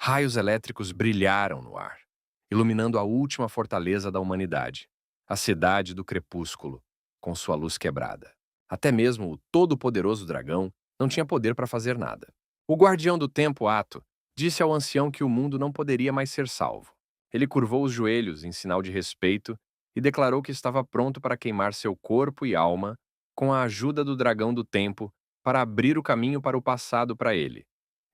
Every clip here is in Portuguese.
Raios elétricos brilharam no ar, iluminando a última fortaleza da humanidade, a cidade do crepúsculo, com sua luz quebrada. Até mesmo o todo-poderoso dragão não tinha poder para fazer nada. O guardião do tempo, Ato, disse ao ancião que o mundo não poderia mais ser salvo. Ele curvou os joelhos em sinal de respeito e declarou que estava pronto para queimar seu corpo e alma com a ajuda do dragão do tempo para abrir o caminho para o passado para ele.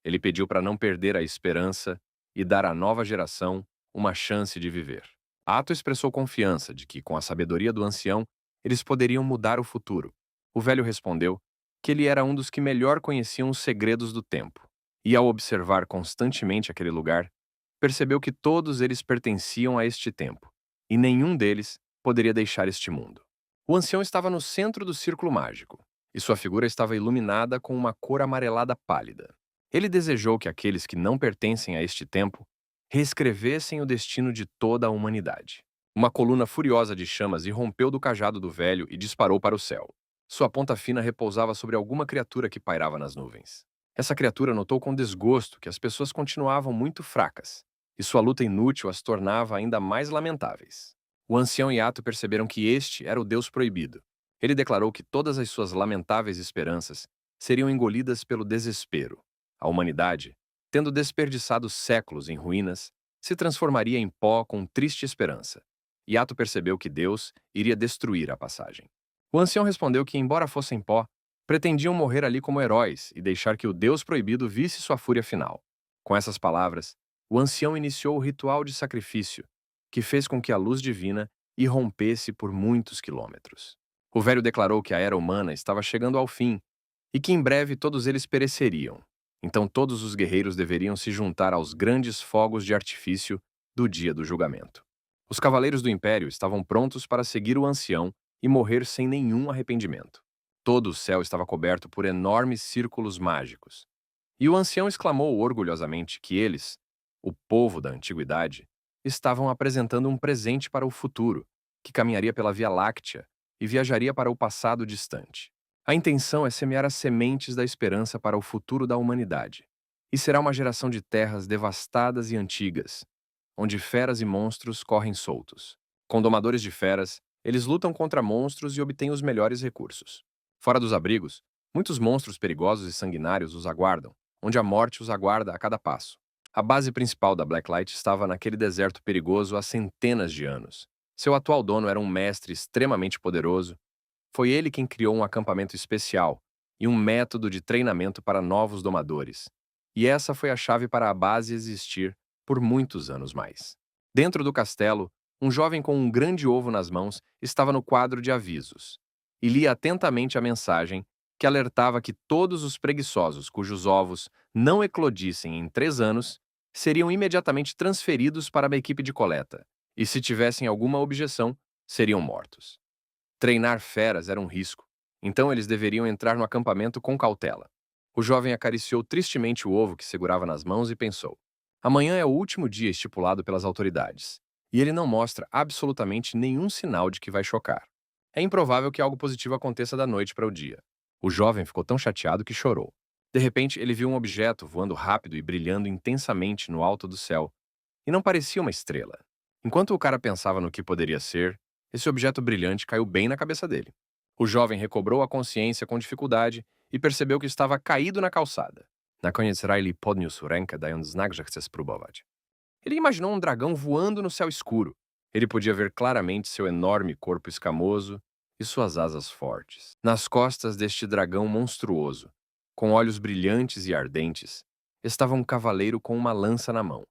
Ele pediu para não perder a esperança e dar à nova geração uma chance de viver. Ato expressou confiança de que, com a sabedoria do ancião, eles poderiam mudar o futuro. O velho respondeu que ele era um dos que melhor conheciam os segredos do tempo, e ao observar constantemente aquele lugar, percebeu que todos eles pertenciam a este tempo, e nenhum deles poderia deixar este mundo. O ancião estava no centro do círculo mágico, e sua figura estava iluminada com uma cor amarelada pálida. Ele desejou que aqueles que não pertencem a este tempo reescrevessem o destino de toda a humanidade. Uma coluna furiosa de chamas irrompeu do cajado do velho e disparou para o céu. Sua ponta fina repousava sobre alguma criatura que pairava nas nuvens. Essa criatura notou com desgosto que as pessoas continuavam muito fracas, e sua luta inútil as tornava ainda mais lamentáveis. O ancião e Ato perceberam que este era o Deus proibido. Ele declarou que todas as suas lamentáveis esperanças seriam engolidas pelo desespero. A humanidade, tendo desperdiçado séculos em ruínas, se transformaria em pó com triste esperança. E Ato percebeu que Deus iria destruir a passagem. O ancião respondeu que, embora fossem pó, pretendiam morrer ali como heróis e deixar que o Deus proibido visse sua fúria final. Com essas palavras, o ancião iniciou o ritual de sacrifício, que fez com que a luz divina irrompesse por muitos quilômetros. O velho declarou que a era humana estava chegando ao fim e que em breve todos eles pereceriam. Então todos os guerreiros deveriam se juntar aos grandes fogos de artifício do dia do julgamento. Os cavaleiros do Império estavam prontos para seguir o ancião e morrer sem nenhum arrependimento. Todo o céu estava coberto por enormes círculos mágicos. E o ancião exclamou orgulhosamente que eles, o povo da antiguidade, estavam apresentando um presente para o futuro, que caminharia pela Via Láctea e viajaria para o passado distante. A intenção é semear as sementes da esperança para o futuro da humanidade. E será uma geração de terras devastadas e antigas, onde feras e monstros correm soltos. Com domadores de feras, eles lutam contra monstros e obtêm os melhores recursos. Fora dos abrigos, muitos monstros perigosos e sanguinários os aguardam, onde a morte os aguarda a cada passo. A base principal da Blacklight estava naquele deserto perigoso há centenas de anos. Seu atual dono era um mestre extremamente poderoso. Foi ele quem criou um acampamento especial e um método de treinamento para novos domadores. E essa foi a chave para a base existir por muitos anos mais. Dentro do castelo, um jovem com um grande ovo nas mãos estava no quadro de avisos e lia atentamente a mensagem que alertava que todos os preguiçosos cujos ovos não eclodissem em 3 anos seriam imediatamente transferidos para uma equipe de coleta e, se tivessem alguma objeção, seriam mortos. Treinar feras era um risco, então eles deveriam entrar no acampamento com cautela. O jovem acariciou tristemente o ovo que segurava nas mãos e pensou: amanhã é o último dia estipulado pelas autoridades, e ele não mostra absolutamente nenhum sinal de que vai chocar. É improvável que algo positivo aconteça da noite para o dia. O jovem ficou tão chateado que chorou. De repente, ele viu um objeto voando rápido e brilhando intensamente no alto do céu, e não parecia uma estrela. Enquanto o cara pensava no que poderia ser, esse objeto brilhante caiu bem na cabeça dele. O jovem recobrou a consciência com dificuldade e percebeu que estava caído na calçada. Na koniec Riley podniósł rękę, dając znak, że chce spróbować. Ele imaginou um dragão voando no céu escuro. Ele podia ver claramente seu enorme corpo escamoso e suas asas fortes. Nas costas deste dragão monstruoso, com olhos brilhantes e ardentes, estava um cavaleiro com uma lança na mão,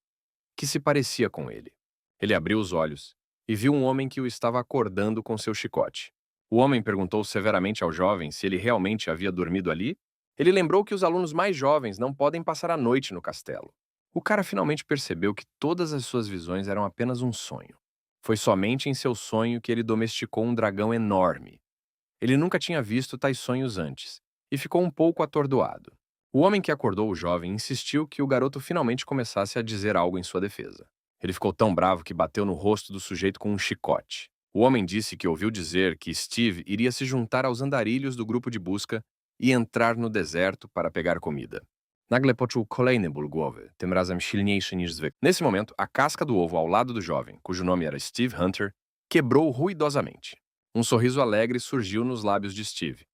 que se parecia com ele. Ele abriu os olhos e viu um homem que o estava acordando com seu chicote. O homem perguntou severamente ao jovem se ele realmente havia dormido ali. Ele lembrou que os alunos mais jovens não podem passar a noite no castelo. O cara finalmente percebeu que todas as suas visões eram apenas um sonho. Foi somente em seu sonho que ele domesticou um dragão enorme. Ele nunca tinha visto tais sonhos antes, e ficou um pouco atordoado. O homem que acordou o jovem insistiu que o garoto finalmente começasse a dizer algo em sua defesa. Ele ficou tão bravo que bateu no rosto do sujeito com um chicote. O homem disse que ouviu dizer que Steve iria se juntar aos andarilhos do grupo de busca e entrar no deserto para pegar comida. Nagle poczuł kolejny ból głowy, tym razem silniejszy niż zwykle. Nesse momento, a casca do ovo ao lado do jovem, cujo nome era Steve Hunter, quebrou ruidosamente. Um sorriso alegre surgiu nos lábios de Steve,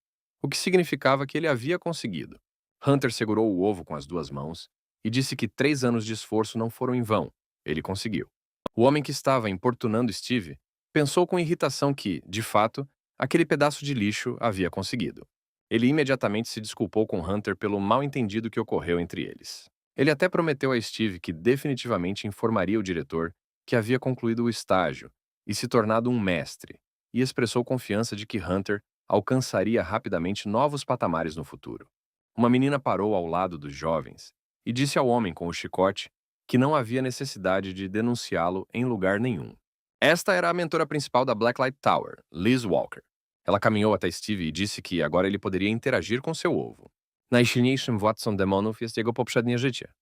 o que significava que ele havia conseguido. Hunter segurou o ovo com as duas mãos e disse que 3 anos de esforço não foram em vão. Ele conseguiu. O homem que estava importunando Steve pensou com irritação que, de fato, aquele pedaço de lixo havia conseguido. Ele imediatamente se desculpou com Hunter pelo mal-entendido que ocorreu entre eles. Ele até prometeu a Steve que definitivamente informaria o diretor que havia concluído o estágio e se tornado um mestre, e expressou confiança de que Hunter alcançaria rapidamente novos patamares no futuro. Uma menina parou ao lado dos jovens e disse ao homem com o chicote que não havia necessidade de denunciá-lo em lugar nenhum. Esta era a mentora principal da Blacklight Tower, Liz Walker. Ela caminhou até Steve e disse que agora ele poderia interagir com seu ovo. Najsilniejszym władcą demonów jest jego poprzednie życie.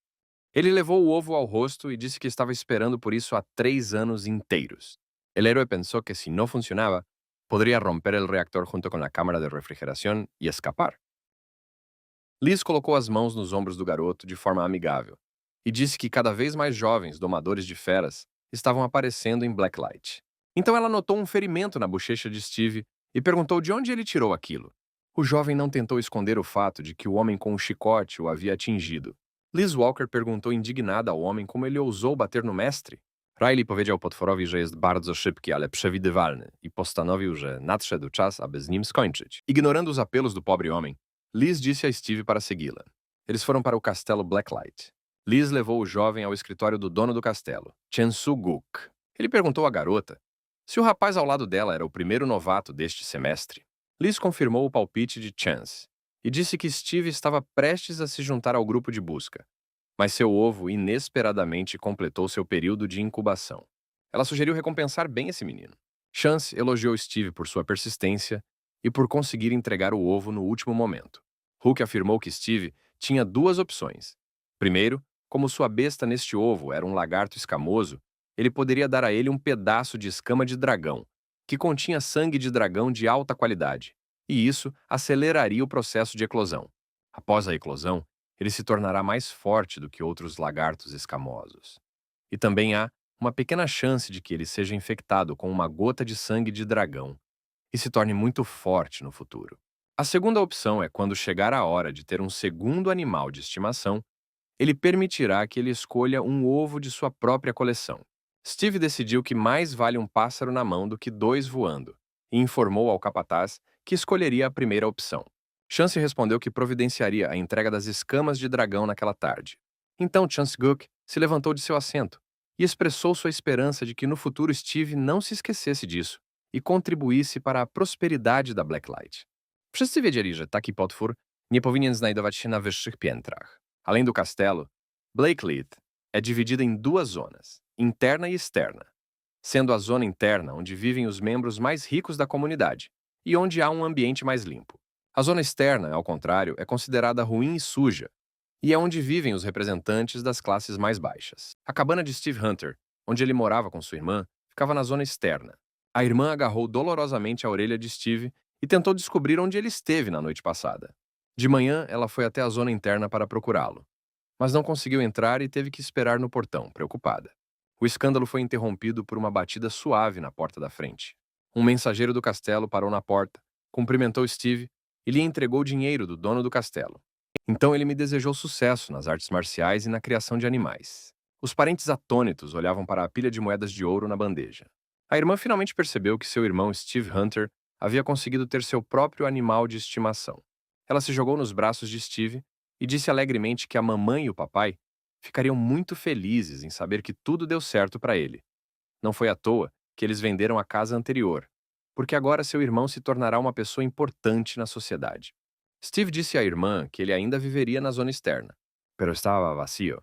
Ele levou o ovo ao rosto e disse que estava esperando por isso há 3 anos inteiros. El héroe pensó que si no funcionaba, podría romper el reactor junto con la cámara de refrigeración y escapar. Liz colocou as mãos nos ombros do garoto de forma amigável e disse que cada vez mais jovens domadores de feras estavam aparecendo em Blacklight. Então ela notou um ferimento na bochecha de Steve e perguntou de onde ele tirou aquilo. O jovem não tentou esconder o fato de que o homem com o chicote o havia atingido. Liz Walker perguntou indignada ao homem como ele ousou bater no mestre. Riley powiedział potworowi, że jest bardzo szybki, ale przewidywalny i postanowił, że nadszedł czas, aby z nim skończyć. Ignorando os apelos do pobre homem, Liz disse a Steve para segui-la. Eles foram para o castelo Blacklight. Liz levou o jovem ao escritório do dono do castelo, Chen Su-guk. Ele perguntou à garota se o rapaz ao lado dela era o primeiro novato deste semestre. Liz confirmou o palpite de Chance e disse que Steve estava prestes a se juntar ao grupo de busca, mas seu ovo inesperadamente completou seu período de incubação. Ela sugeriu recompensar bem esse menino. Chance elogiou Steve por sua persistência e por conseguir entregar o ovo no último momento. Hook afirmou que Steve tinha duas opções. Primeiro, como sua besta neste ovo era um lagarto escamoso, ele poderia dar a ele um pedaço de escama de dragão, que continha sangue de dragão de alta qualidade, e isso aceleraria o processo de eclosão. Após a eclosão, ele se tornará mais forte do que outros lagartos escamosos. E também há uma pequena chance de que ele seja infectado com uma gota de sangue de dragão e se torne muito forte no futuro. A segunda opção é quando chegar a hora de ter um segundo animal de estimação, ele permitirá que ele escolha um ovo de sua própria coleção. Steve decidiu que mais vale um pássaro na mão do que 2 voando e informou ao capataz que escolheria a primeira opção. Chance respondeu que providenciaria a entrega das escamas de dragão naquela tarde. Então Chance-guk se levantou de seu assento e expressou sua esperança de que no futuro Steve não se esquecesse disso e contribuísse para a prosperidade da Blacklight. Wszyscy wiedzieli, że taki potwór nie powinien znajdować się na wyższych piętrach. Além do castelo, Blacklight é dividida em 2 zonas, interna e externa, sendo a zona interna onde vivem os membros mais ricos da comunidade e onde há um ambiente mais limpo. A zona externa, ao contrário, é considerada ruim e suja, e é onde vivem os representantes das classes mais baixas. A cabana de Steve Hunter, onde ele morava com sua irmã, ficava na zona externa. A irmã agarrou dolorosamente a orelha de Steve e tentou descobrir onde ele esteve na noite passada. De manhã, ela foi até a zona interna para procurá-lo, mas não conseguiu entrar e teve que esperar no portão, preocupada. O escândalo foi interrompido por uma batida suave na porta da frente. Um mensageiro do castelo parou na porta, cumprimentou Steve e lhe entregou dinheiro do dono do castelo. Então ele me desejou sucesso nas artes marciais e na criação de animais. Os parentes atônitos olhavam para a pilha de moedas de ouro na bandeja. A irmã finalmente percebeu que seu irmão Steve Hunter havia conseguido ter seu próprio animal de estimação. Ela se jogou nos braços de Steve e disse alegremente que a mamãe e o papai ficariam muito felizes em saber que tudo deu certo para ele. Não foi à toa que eles venderam a casa anterior, porque agora seu irmão se tornará uma pessoa importante na sociedade. Steve disse à irmã que ele ainda viveria na zona externa, pero estava vazio.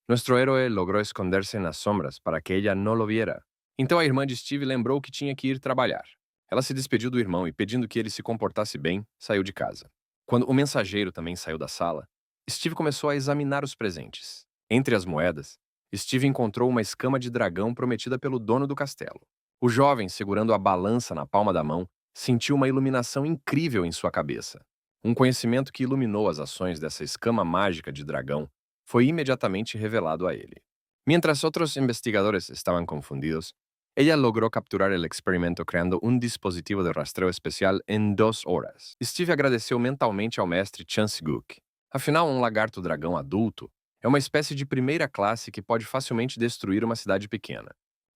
Nuestro héroe logró esconderse nas sombras para que ella no lo viera. Então a irmã de Steve lembrou que tinha que ir trabalhar. Ela se despediu do irmão e, pedindo que ele se comportasse bem, saiu de casa. Quando o mensageiro também saiu da sala, Steve começou a examinar os presentes. Entre as moedas, Steve encontrou uma escama de dragão prometida pelo dono do castelo. O jovem, segurando a balança na palma da mão, sentiu uma iluminação incrível em sua cabeça. Um conhecimento que iluminou as ações dessa escama mágica de dragão foi imediatamente revelado a ele. Mientras otros investigadores estaban confundidos, ella logró capturar el experimento creando un dispositivo de rastreo especial em 2 horas. Steve agradeceu mentalmente ao mestre Chance-Guk. Afinal, um lagarto-dragão adulto é uma espécie de primeira classe que pode facilmente destruir uma cidade pequena.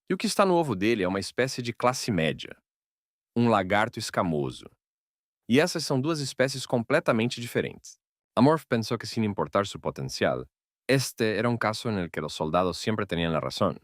E o que está no ovo dele é uma espécie de classe média, um lagarto escamoso. E essas são duas espécies completamente diferentes. Amorph pensou que, sin importar su potencial, este era um caso en el que los soldados siempre tenían la razón.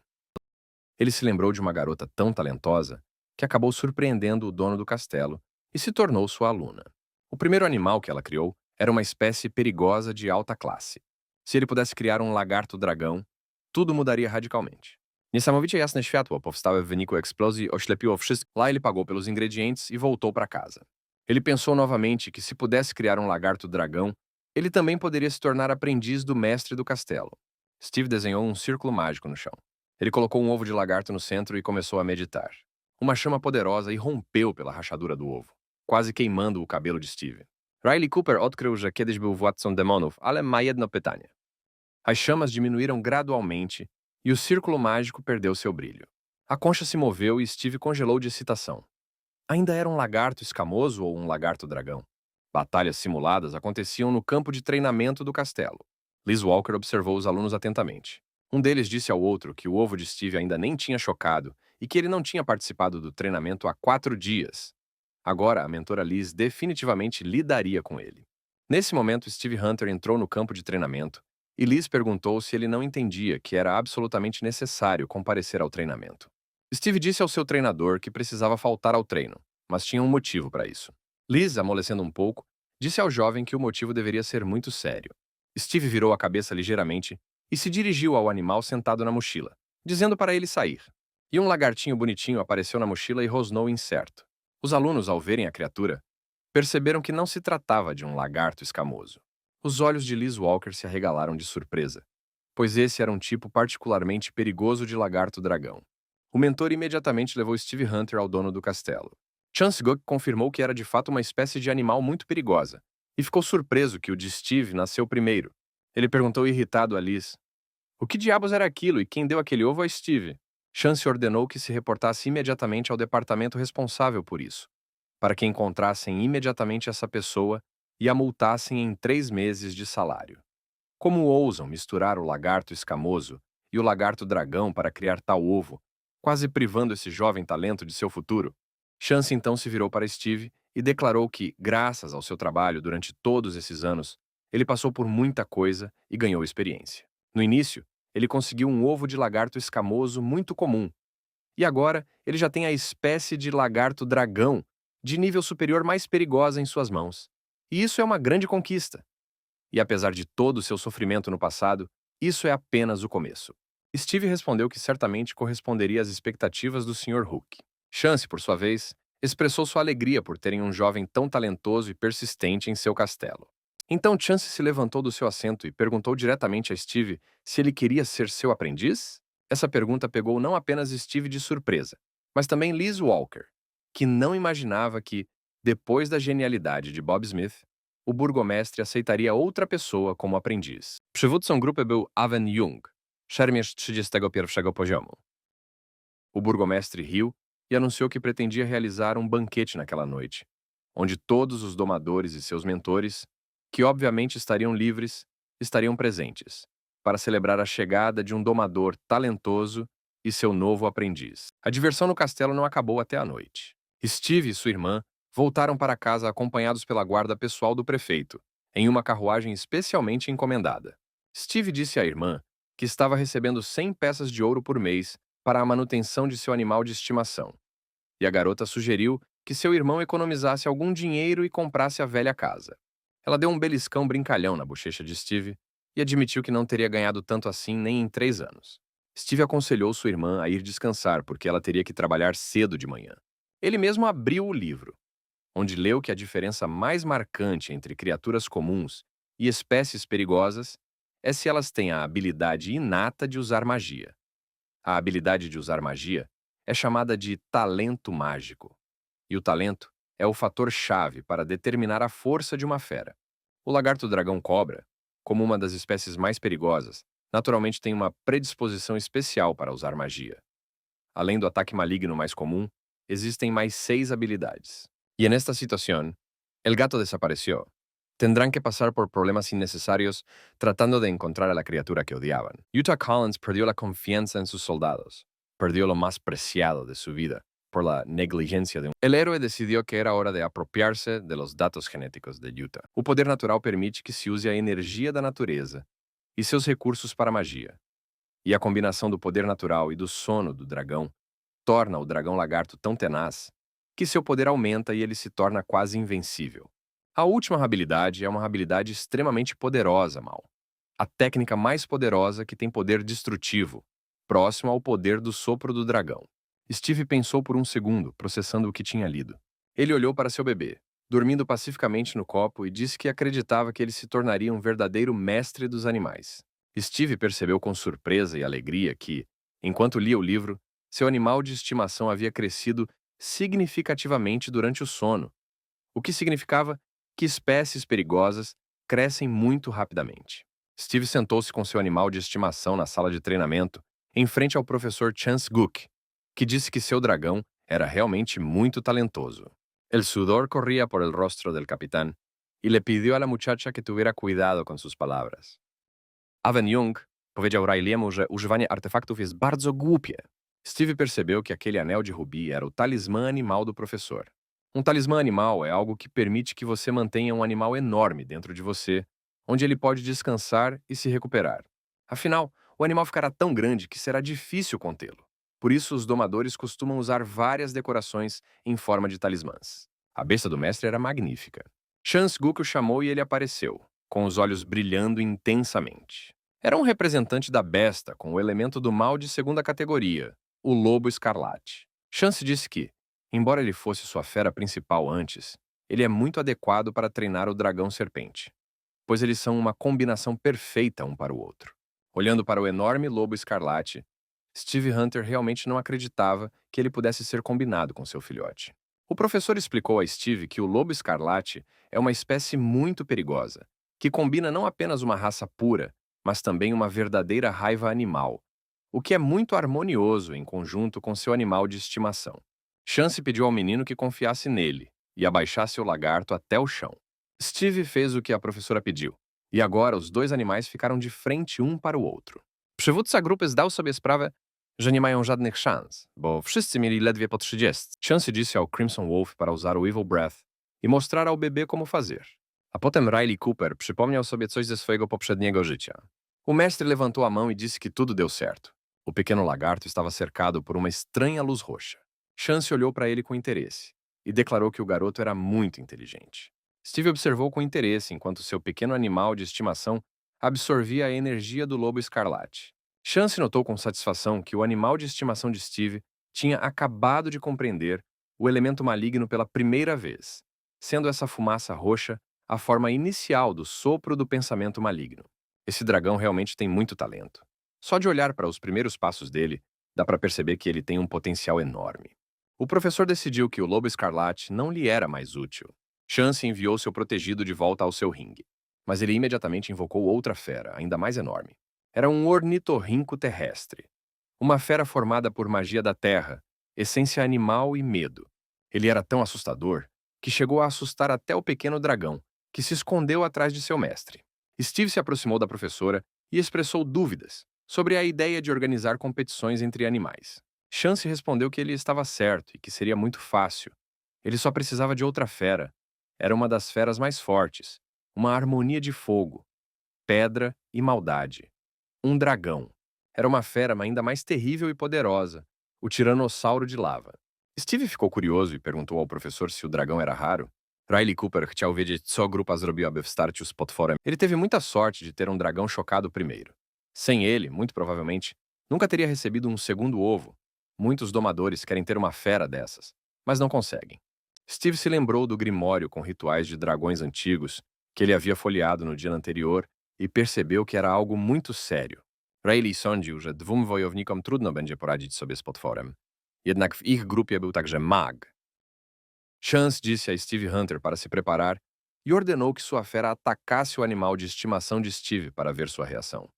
Ele se lembrou de uma garota tão talentosa que acabou surpreendendo o dono do castelo e se tornou sua aluna. O primeiro animal que ela criou era uma espécie perigosa de alta classe. Se ele pudesse criar um lagarto-dragão, tudo mudaria radicalmente. Niesamowicie jasne światło powstałe w wyniku eksplozji oślepiło wszystkich. Lá ele pagou pelos ingredientes e voltou para casa. Ele pensou novamente que se pudesse criar um lagarto-dragão, ele também poderia se tornar aprendiz do mestre do castelo. Steve desenhou um círculo mágico no chão. Ele colocou um ovo de lagarto no centro e começou a meditar. Uma chama poderosa irrompeu pela rachadura do ovo, quase queimando o cabelo de Steve. Riley Cooper odkrył, że kiedyś był władcą demonów, ale ma jedno pytanie. As chamas diminuíram gradualmente e o círculo mágico perdeu seu brilho. A concha se moveu e Steve congelou de excitação. Ainda era um lagarto escamoso ou um lagarto-dragão? Batalhas simuladas aconteciam no campo de treinamento do castelo. Liz Walker observou os alunos atentamente. Um deles disse ao outro que o ovo de Steve ainda nem tinha chocado e que ele não tinha participado do treinamento há 4 dias. Agora, a mentora Liz definitivamente lidaria com ele. Nesse momento, Steve Hunter entrou no campo de treinamento e Liz perguntou se ele não entendia que era absolutamente necessário comparecer ao treinamento. Steve disse ao seu treinador que precisava faltar ao treino, mas tinha um motivo para isso. Liz, amolecendo um pouco, disse ao jovem que o motivo deveria ser muito sério. Steve virou a cabeça ligeiramente e se dirigiu ao animal sentado na mochila, dizendo para ele sair. E um lagartinho bonitinho apareceu na mochila e rosnou incerto. Os alunos, ao verem a criatura, perceberam que não se tratava de um lagarto escamoso. Os olhos de Liz Walker se arregalaram de surpresa, pois esse era um tipo particularmente perigoso de lagarto-dragão. O mentor imediatamente levou Steve Hunter ao dono do castelo. Chance-Guk confirmou que era de fato uma espécie de animal muito perigosa, e ficou surpreso que o de Steve nasceu primeiro. Ele perguntou irritado a Liz: "O que diabos era aquilo e quem deu aquele ovo a Steve?" Chance ordenou que se reportasse imediatamente ao departamento responsável por isso, para que encontrassem imediatamente essa pessoa e a multassem em 3 meses de salário. Como ousam misturar o lagarto escamoso e o lagarto-dragão para criar tal ovo, quase privando esse jovem talento de seu futuro? Chance então se virou para Steve e declarou que, graças ao seu trabalho durante todos esses anos, ele passou por muita coisa e ganhou experiência. No início, ele conseguiu um ovo de lagarto escamoso muito comum, e agora ele já tem a espécie de lagarto-dragão de nível superior mais perigosa em suas mãos. E isso é uma grande conquista. E apesar de todo o seu sofrimento no passado, isso é apenas o começo. Steve respondeu que certamente corresponderia às expectativas do Sr. Hook. Chance, por sua vez, expressou sua alegria por terem um jovem tão talentoso e persistente em seu castelo. Então Chance se levantou do seu assento e perguntou diretamente a Steve se ele queria ser seu aprendiz? Essa pergunta pegou não apenas Steve de surpresa, mas também Liz Walker, que não imaginava que, depois da genialidade de Bob Smith, o burgomestre aceitaria outra pessoa como aprendiz. Przywódcą grupy był Aven Jung, szermierz 31 poziomu. O burgomestre riu e anunciou que pretendia realizar um banquete naquela noite, onde todos os domadores e seus mentores, que obviamente estariam livres, estariam presentes, para celebrar a chegada de um domador talentoso e seu novo aprendiz. A diversão no castelo não acabou até a noite. Steve e sua irmã voltaram para casa acompanhados pela guarda pessoal do prefeito, em uma carruagem especialmente encomendada. Steve disse à irmã que estava recebendo 100 peças de ouro por mês para a manutenção de seu animal de estimação. E a garota sugeriu que seu irmão economizasse algum dinheiro e comprasse a velha casa. Ela deu um beliscão brincalhão na bochecha de Steve e admitiu que não teria ganhado tanto assim nem em 3 anos. Steve aconselhou sua irmã a ir descansar porque ela teria que trabalhar cedo de manhã. Ele mesmo abriu o livro, onde leu que a diferença mais marcante entre criaturas comuns e espécies perigosas é se elas têm a habilidade inata de usar magia. A habilidade de usar magia é chamada de talento mágico, e o talento é o fator-chave para determinar a força de uma fera. O lagarto-dragão-cobra, como uma das espécies mais perigosas, naturalmente tem uma predisposição especial para usar magia. Além do ataque maligno mais comum, existem mais 6 habilidades. E nesta situação, el gato desapareció. Tendrán que pasar por problemas innecesarios tratando de encontrar a la criatura que odiaban. Utah Collins perdió la confianza en sus soldados. Perdió lo más preciado de su vida por la negligencia de El héroe decidió que era hora de apropiarse de los datos genéticos de Utah. O poder natural permite que se use a energia da natureza e seus recursos para a magia. E a combinação do poder natural e do sono do dragão torna o dragão lagarto tão tenaz que seu poder aumenta e ele se torna quase invencível. A última habilidade é uma habilidade extremamente poderosa, Mal. A técnica mais poderosa que tem poder destrutivo, próximo ao poder do sopro do dragão. Steve pensou por um segundo, processando o que tinha lido. Ele olhou para seu bebê, dormindo pacificamente no copo, e disse que acreditava que ele se tornaria um verdadeiro mestre dos animais. Steve percebeu com surpresa e alegria que, enquanto lia o livro, seu animal de estimação havia crescido significativamente durante o sono, o que significava que espécies perigosas crescem muito rapidamente. Steve sentou-se com seu animal de estimação na sala de treinamento, em frente ao professor Chance Gook, que disse que seu dragão era realmente muito talentoso. El sudor corría por el rostro del capitán y le pidió a la muchacha que tuviera cuidado con sus palabras. Aven Young powiedział Riley'emu, że używanie artefaktów jest bardzo głupie. Steve percebeu que aquele anel de rubi era o talismã animal do professor. Um talismã animal é algo que permite que você mantenha um animal enorme dentro de você, onde ele pode descansar e se recuperar. Afinal, o animal ficará tão grande que será difícil contê-lo. Por isso, os domadores costumam usar várias decorações em forma de talismãs. A besta do mestre era magnífica. Chance Gook o chamou e ele apareceu, com os olhos brilhando intensamente. Era um representante da besta com o elemento do mal de segunda categoria, o lobo escarlate. Chance disse que, embora ele fosse sua fera principal antes, ele é muito adequado para treinar o dragão serpente, pois eles são uma combinação perfeita um para o outro. Olhando para o enorme lobo escarlate, Steve Hunter realmente não acreditava que ele pudesse ser combinado com seu filhote. O professor explicou a Steve que o lobo escarlate é uma espécie muito perigosa, que combina não apenas uma raça pura, mas também uma verdadeira raiva animal, o que é muito harmonioso em conjunto com seu animal de estimação. Chance pediu ao menino que confiasse nele e abaixasse o lagarto até o chão. Steve fez o que a professora pediu, e agora os dois animais ficaram de frente um para o outro. Przywódca grupy zdał sobie sprawę, że nie mają żadnych szans, bo wszyscy mieli ledwie po 30. Chance disse ao Crimson Wolf para usar o Evil Breath e mostrar ao bebê como fazer. A potem Riley Cooper przypomniał sobie coś ze swojego poprzedniego życia. O mestre levantou a mão e disse que tudo deu certo. O pequeno lagarto estava cercado por uma estranha luz roxa. Chance olhou para ele com interesse e declarou que o garoto era muito inteligente. Steve observou com interesse enquanto seu pequeno animal de estimação absorvia a energia do lobo escarlate. Chance notou com satisfação que o animal de estimação de Steve tinha acabado de compreender o elemento maligno pela primeira vez, sendo essa fumaça roxa a forma inicial do sopro do pensamento maligno. Esse dragão realmente tem muito talento. Só de olhar para os primeiros passos dele, dá para perceber que ele tem um potencial enorme. O professor decidiu que o lobo escarlate não lhe era mais útil. Chance enviou seu protegido de volta ao seu ringue, mas ele imediatamente invocou outra fera, ainda mais enorme. Era um ornitorrinco terrestre, uma fera formada por magia da terra, essência animal e medo. Ele era tão assustador que chegou a assustar até o pequeno dragão, que se escondeu atrás de seu mestre. Steve se aproximou da professora e expressou dúvidas sobre a ideia de organizar competições entre animais. Chance respondeu que ele estava certo e que seria muito fácil. Ele só precisava de outra fera. Era uma das feras mais fortes, uma harmonia de fogo, pedra e maldade. Um dragão. Era uma fera ainda mais terrível e poderosa, o tiranossauro de lava. Steve ficou curioso e perguntou ao professor se o dragão era raro. Riley Cooper chciał wiedzieć, co grupa zrobiła, by wstarciu z potworem. Ele teve muita sorte de ter um dragão chocado primeiro. Sem ele, muito provavelmente, nunca teria recebido um segundo ovo. Muitos domadores querem ter uma fera dessas, mas não conseguem. Steve se lembrou do grimório com rituais de dragões antigos que ele havia folheado no dia anterior e percebeu que era algo muito sério. Riley sądził, że dwóm wojownikom trudno będzie poradzić sobie z potworem. Jednak w ich grupie był także mag, Chance disse a Steve Hunter para se preparar e ordenou que sua fera atacasse o animal de estimação de Steve para ver sua reação.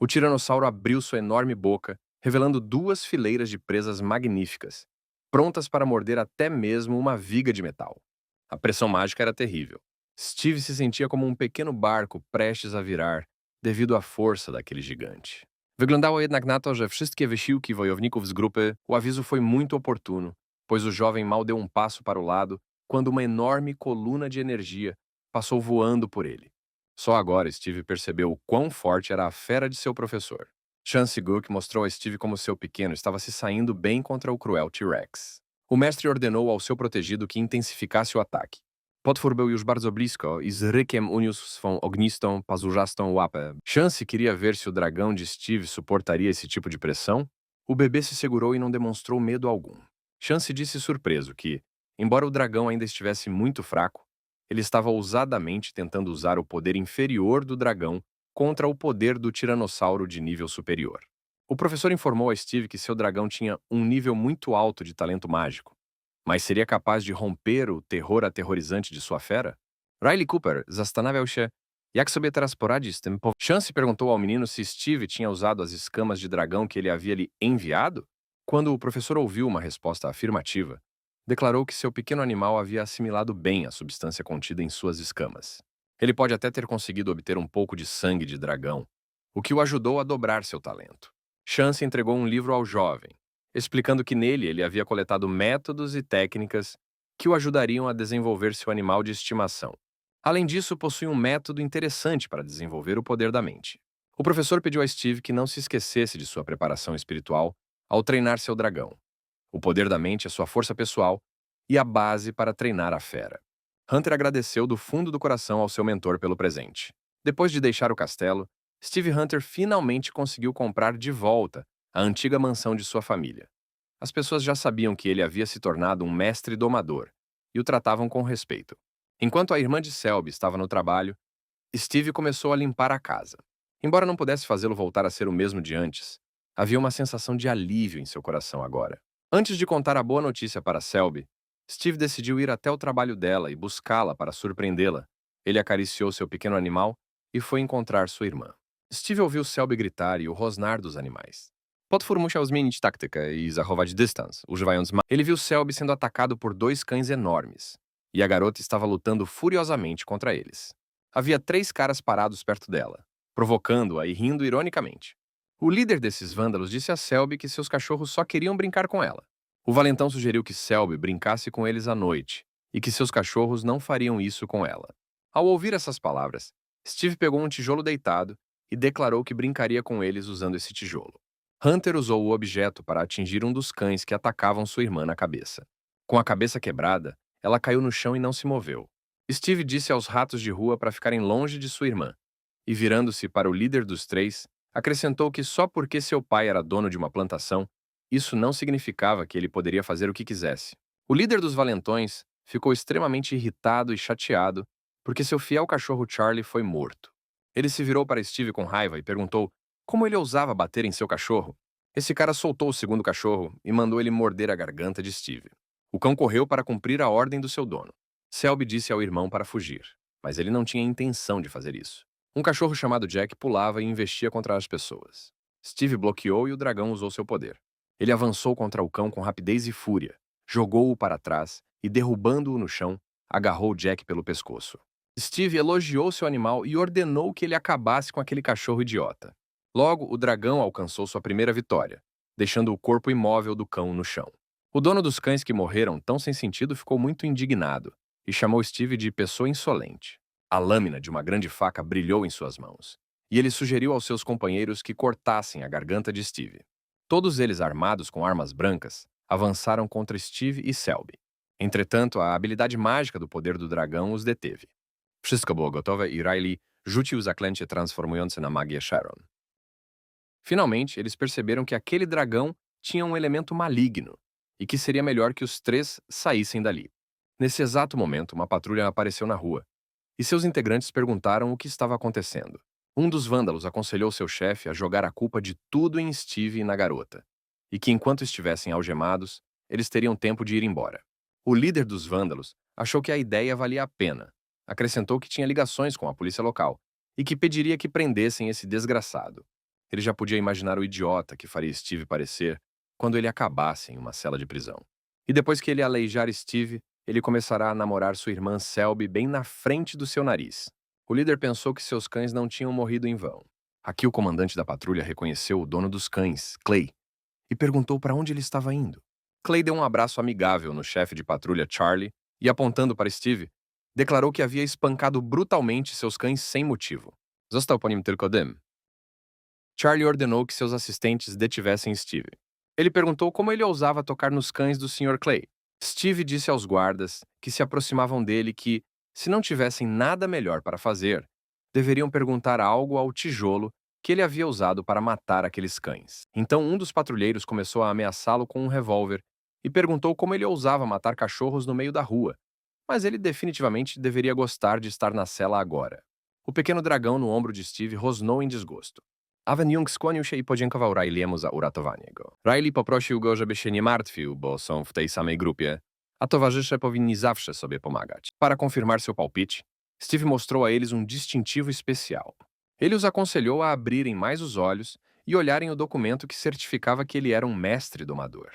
O tiranossauro abriu sua enorme boca, revelando duas fileiras de presas magníficas, prontas para morder até mesmo uma viga de metal. A pressão mágica era terrível. Steve se sentia como um pequeno barco prestes a virar, devido à força daquele gigante. Wyglądało jednak na to, że wszystkie wysiłki wojowników z grupy, o aviso foi muito oportuno, pois o jovem mal deu um passo para o lado quando uma enorme coluna de energia passou voando por ele. Só agora Steve percebeu o quão forte era a fera de seu professor. Chance Gook mostrou a Steve como seu pequeno estava se saindo bem contra o cruel T-Rex. O mestre ordenou ao seu protegido que intensificasse o ataque. Potwór był już bardzo blisko i z rykiem uniósł swą ognistą, pazurzastą łapę. Chance queria ver se o dragão de Steve suportaria esse tipo de pressão. O bebê se segurou e não demonstrou medo algum. Chance disse surpreso que, embora o dragão ainda estivesse muito fraco, ele estava ousadamente tentando usar o poder inferior do dragão contra o poder do tiranossauro de nível superior. O professor informou a Steve que seu dragão tinha um nível muito alto de talento mágico, mas seria capaz de romper o terror aterrorizante de sua fera? Riley Cooper zastanawiał się, jak sobie teraz poradzi z tym. Chance perguntou ao menino se Steve tinha usado as escamas de dragão que ele havia lhe enviado. Quando o professor ouviu uma resposta afirmativa, declarou que seu pequeno animal havia assimilado bem a substância contida em suas escamas. Ele pode até ter conseguido obter um pouco de sangue de dragão, o que o ajudou a dobrar seu talento. Chance entregou um livro ao jovem, explicando que nele ele havia coletado métodos e técnicas que o ajudariam a desenvolver seu animal de estimação. Além disso, possui um método interessante para desenvolver o poder da mente. O professor pediu a Steve que não se esquecesse de sua preparação espiritual ao treinar seu dragão. O poder da mente é sua força pessoal e a base para treinar a fera. Hunter agradeceu do fundo do coração ao seu mentor pelo presente. Depois de deixar o castelo, Steve Hunter finalmente conseguiu comprar de volta a antiga mansão de sua família. As pessoas já sabiam que ele havia se tornado um mestre domador e o tratavam com respeito. Enquanto a irmã de Selby estava no trabalho, Steve começou a limpar a casa. Embora não pudesse fazê-lo voltar a ser o mesmo de antes, havia uma sensação de alívio em seu coração agora. Antes de contar a boa notícia para Selby, Steve decidiu ir até o trabalho dela e buscá-la para surpreendê-la. Ele acariciou seu pequeno animal e foi encontrar sua irmã. Steve ouviu Selby gritar e o rosnar dos animais. Potwór musiał zmienić taktykę i zachować dystans, używając Ele viu Selby sendo atacado por dois cães enormes, e a garota estava lutando furiosamente contra eles. Havia 3 caras parados perto dela, provocando-a e rindo ironicamente. O líder desses vândalos disse a Selby que seus cachorros só queriam brincar com ela. O valentão sugeriu que Selby brincasse com eles à noite e que seus cachorros não fariam isso com ela. Ao ouvir essas palavras, Steve pegou um tijolo deitado e declarou que brincaria com eles usando esse tijolo. Hunter usou o objeto para atingir um dos cães que atacavam sua irmã na cabeça. Com a cabeça quebrada, ela caiu no chão e não se moveu. Steve disse aos ratos de rua para ficarem longe de sua irmã, e virando-se para o líder dos 3, acrescentou que só porque seu pai era dono de uma plantação, isso não significava que ele poderia fazer o que quisesse. O líder dos valentões ficou extremamente irritado e chateado porque seu fiel cachorro Charlie foi morto. Ele se virou para Steve com raiva e perguntou como ele ousava bater em seu cachorro. Esse cara soltou o segundo cachorro e mandou ele morder a garganta de Steve. O cão correu para cumprir a ordem do seu dono. Selby disse ao irmão para fugir, mas ele não tinha intenção de fazer isso. Um cachorro chamado Jack pulava e investia contra as pessoas. Steve bloqueou e o dragão usou seu poder. Ele avançou contra o cão com rapidez e fúria, jogou-o para trás e, derrubando-o no chão, agarrou Jack pelo pescoço. Steve elogiou seu animal e ordenou que ele acabasse com aquele cachorro idiota. Logo, o dragão alcançou sua primeira vitória, deixando o corpo imóvel do cão no chão. O dono dos cães que morreram tão sem sentido ficou muito indignado e chamou Steve de pessoa insolente. A lâmina de uma grande faca brilhou em suas mãos, e ele sugeriu aos seus companheiros que cortassem a garganta de Steve. Todos eles, armados com armas brancas, avançaram contra Steve e Selby. Entretanto, a habilidade mágica do poder do dragão os deteve. Wszystko było gotowe i Riley rzucił zaklęcie transformujące na magię Sharon. Finalmente, eles perceberam que aquele dragão tinha um elemento maligno e que seria melhor que os 3 saíssem dali. Nesse exato momento, uma patrulha apareceu na rua, e seus integrantes perguntaram o que estava acontecendo. Um dos vândalos aconselhou seu chefe a jogar a culpa de tudo em Steve e na garota, e que enquanto estivessem algemados, eles teriam tempo de ir embora. O líder dos vândalos achou que a ideia valia a pena. Acrescentou que tinha ligações com a polícia local e que pediria que prendessem esse desgraçado. Ele já podia imaginar o idiota que faria Steve parecer quando ele acabasse em uma cela de prisão. E depois que ele aleijar Steve, ele começará a namorar sua irmã Selby bem na frente do seu nariz. O líder pensou que seus cães não tinham morrido em vão. Aqui o comandante da patrulha reconheceu o dono dos cães, Clay, e perguntou para onde ele estava indo. Clay deu um abraço amigável no chefe de patrulha, Charlie, e apontando para Steve, declarou que havia espancado brutalmente seus cães sem motivo. Został po nim tylko dym. Charlie ordenou que seus assistentes detivessem Steve. Ele perguntou como ele ousava tocar nos cães do Sr. Clay. Steve disse aos guardas que se aproximavam dele que, se não tivessem nada melhor para fazer, deveriam perguntar algo ao tijolo que ele havia usado para matar aqueles cães. Então um dos patrulheiros começou a ameaçá-lo com um revólver e perguntou como ele ousava matar cachorros no meio da rua, mas ele definitivamente deveria gostar de estar na cela agora. O pequeno dragão no ombro de Steve rosnou em desgosto. Aven Jung skłonił się i podziękował Riley'emu za uratowanie go. Riley poprosił go, żeby się nie martwił, bo są w tej samej grupie, a towarzysze powinni zawsze sobie pomagać. Para confirmar seu palpite, Steve mostrou a eles um distintivo especial. Ele os aconselhou a abrirem mais os olhos e olharem o documento que certificava que ele era um mestre domador.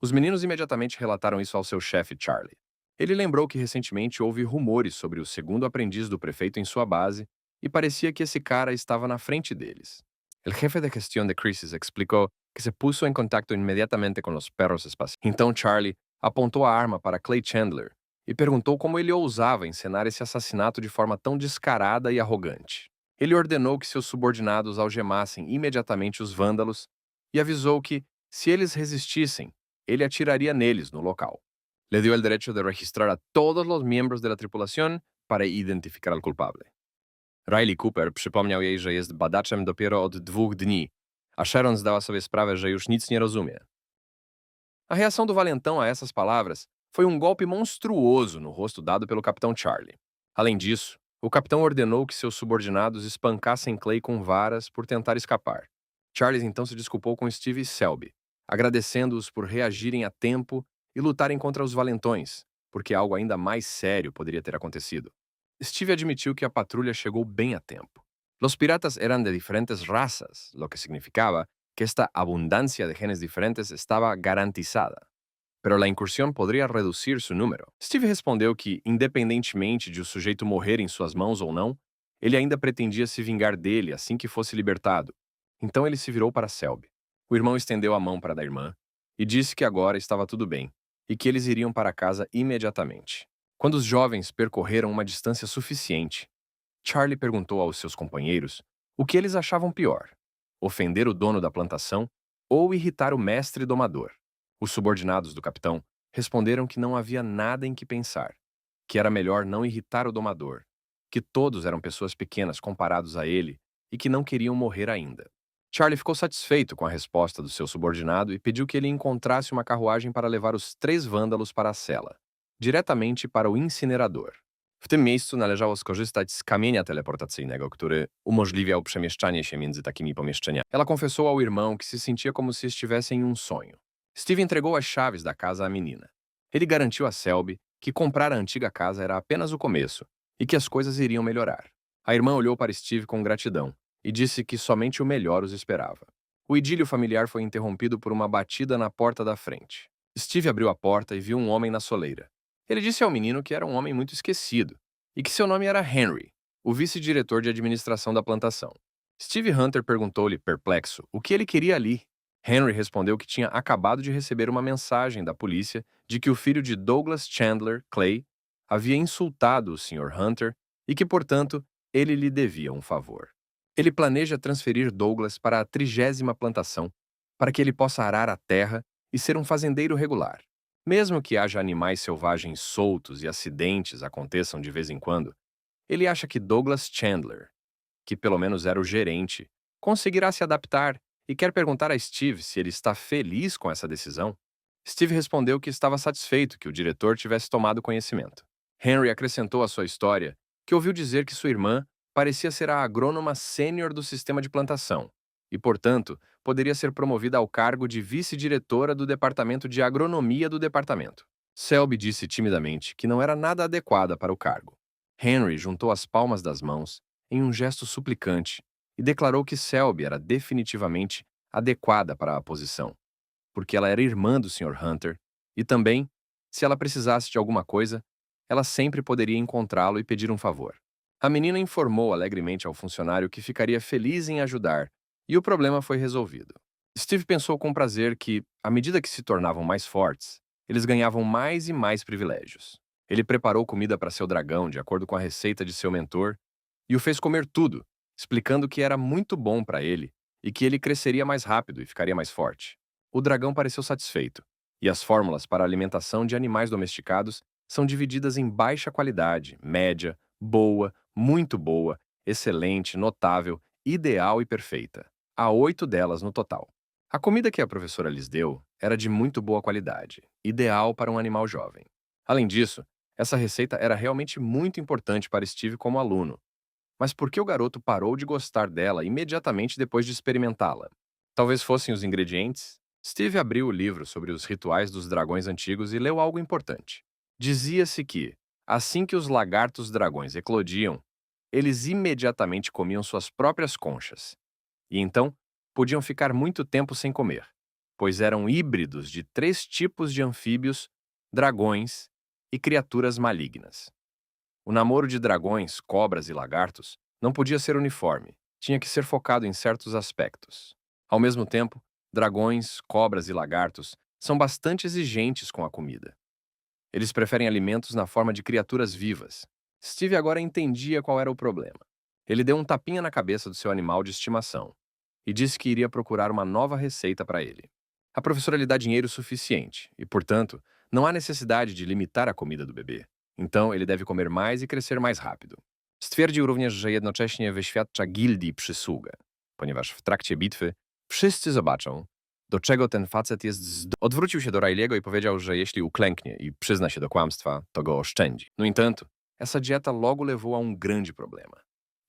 Os meninos imediatamente relataram isso ao seu chefe, Charlie. Ele lembrou que recentemente houve rumores sobre o segundo aprendiz do prefeito em sua base e parecia que esse cara estava na frente deles. El jefe de gestión de crisis explicou que se puso em contacto inmediatamente com os perros espaciais. Então Charlie apontou a arma para Clay Chandler e perguntou como ele ousava encenar esse assassinato de forma tão descarada e arrogante. Ele ordenou que seus subordinados algemassem imediatamente os vândalos e avisou que, se eles resistissem, ele atiraria neles no local. Le dio el derecho de registrar a todos los miembros de la tripulación para identificar al culpable. Riley Cooper przypomniał jej, że jest badaczem dopiero od 2 dni, a Sharon zdała sobie sprawę, że już nic nie rozumie. A reação do valentão a essas palavras foi um golpe monstruoso no rosto dado pelo capitão Charlie. Além disso, o capitão ordenou que seus subordinados espancassem Clay com varas por tentar escapar. Charles então se desculpou com Steve e Selby, agradecendo-os por reagirem a tempo e lutarem contra os valentões, porque algo ainda mais sério poderia ter acontecido. Steve admitiu que a patrulha chegou bem a tempo. Los piratas eran de diferentes razas, lo que significaba que esta abundancia de genes diferentes estaba garantizada. Pero la incursión podría reducir su número. Steve respondeu que, independentemente de o sujeito morrer em suas mãos ou não, ele ainda pretendia se vingar dele assim que fosse libertado. Então ele se virou para Selby. O irmão estendeu a mão para a da irmã e disse que agora estava tudo bem e que eles iriam para casa imediatamente. Quando os jovens percorreram uma distância suficiente, Charlie perguntou aos seus companheiros o que eles achavam pior: ofender o dono da plantação ou irritar o mestre domador. Os subordinados do capitão responderam que não havia nada em que pensar, que era melhor não irritar o domador, que todos eram pessoas pequenas comparados a ele e que não queriam morrer ainda. Charlie ficou satisfeito com a resposta do seu subordinado e pediu que ele encontrasse uma carruagem para levar os 3 vândalos para a cela, diretamente para o incinerador. W tym miejscu należało skorzystać z kamienia teleportacyjnego, który umożliwiał przemieszczanie się między takimi pomieszczeniami. Ela confessou ao irmão que se sentia como se estivesse em um sonho. Steve entregou as chaves da casa à menina. Ele garantiu a Selby que comprar a antiga casa era apenas o começo e que as coisas iriam melhorar. A irmã olhou para Steve com gratidão e disse que somente o melhor os esperava. O idílio familiar foi interrompido por uma batida na porta da frente. Steve abriu a porta e viu um homem na soleira. Ele disse ao menino que era um homem muito esquecido e que seu nome era Henry, o vice-diretor de administração da plantação. Steve Hunter perguntou-lhe, perplexo, o que ele queria ali. Henry respondeu que tinha acabado de receber uma mensagem da polícia de que o filho de Douglas Chandler, Clay, havia insultado o Sr. Hunter e que, portanto, ele lhe devia um favor. Ele planeja transferir Douglas para a 30ª plantação para que ele possa arar a terra e ser um fazendeiro regular. Mesmo que haja animais selvagens soltos e acidentes aconteçam de vez em quando, ele acha que Douglas Chandler, que pelo menos era o gerente, conseguirá se adaptar e quer perguntar a Steve se ele está feliz com essa decisão. Steve respondeu que estava satisfeito que o diretor tivesse tomado conhecimento. Henry acrescentou à sua história que ouviu dizer que sua irmã parecia ser a agrônoma sênior do sistema de plantação e, portanto, poderia ser promovida ao cargo de vice-diretora do departamento de agronomia do departamento. Selby disse timidamente que não era nada adequada para o cargo. Henry juntou as palmas das mãos em um gesto suplicante e declarou que Selby era definitivamente adequada para a posição, porque ela era irmã do Sr. Hunter e também, se ela precisasse de alguma coisa, ela sempre poderia encontrá-lo e pedir um favor. A menina informou alegremente ao funcionário que ficaria feliz em ajudar e o problema foi resolvido. Steve pensou com prazer que, à medida que se tornavam mais fortes, eles ganhavam mais e mais privilégios. Ele preparou comida para seu dragão de acordo com a receita de seu mentor e o fez comer tudo, explicando que era muito bom para ele e que ele cresceria mais rápido e ficaria mais forte. O dragão pareceu satisfeito, e as fórmulas para a alimentação de animais domesticados são divididas em baixa qualidade, média, boa, muito boa, excelente, notável, ideal e perfeita. Há 8 delas no total. A comida que a professora lhes deu era de muito boa qualidade, ideal para um animal jovem. Além disso, essa receita era realmente muito importante para Steve como aluno. Mas por que o garoto parou de gostar dela imediatamente depois de experimentá-la? Talvez fossem os ingredientes? Steve abriu o livro sobre os rituais dos dragões antigos e leu algo importante. Dizia-se que, assim que os lagartos dragões eclodiam, eles imediatamente comiam suas próprias conchas. E então, podiam ficar muito tempo sem comer, pois eram híbridos de 3 tipos de anfíbios, dragões e criaturas malignas. O namoro de dragões, cobras e lagartos não podia ser uniforme, tinha que ser focado em certos aspectos. Ao mesmo tempo, dragões, cobras e lagartos são bastante exigentes com a comida. Eles preferem alimentos na forma de criaturas vivas. Steve agora entendia qual era o problema. Ele deu um tapinha na cabeça do seu animal de estimação e disse que iria procurar uma nova receita para ele. A professora lhe dá dinheiro suficiente e, portanto, não há necessidade de limitar a comida do bebê. Então, ele deve comer mais i crescer mais rápido. Stwierdził również, że jednocześnie wyświadcza gildii przysługę, ponieważ w trakcie bitwy wszyscy zobaczą, do czego ten facet jest Odwrócił się do Riley'ego i powiedział, że jeśli uklęknie i przyzna się do kłamstwa, to go oszczędzi. No entanto, essa dieta logo levou a grande problema.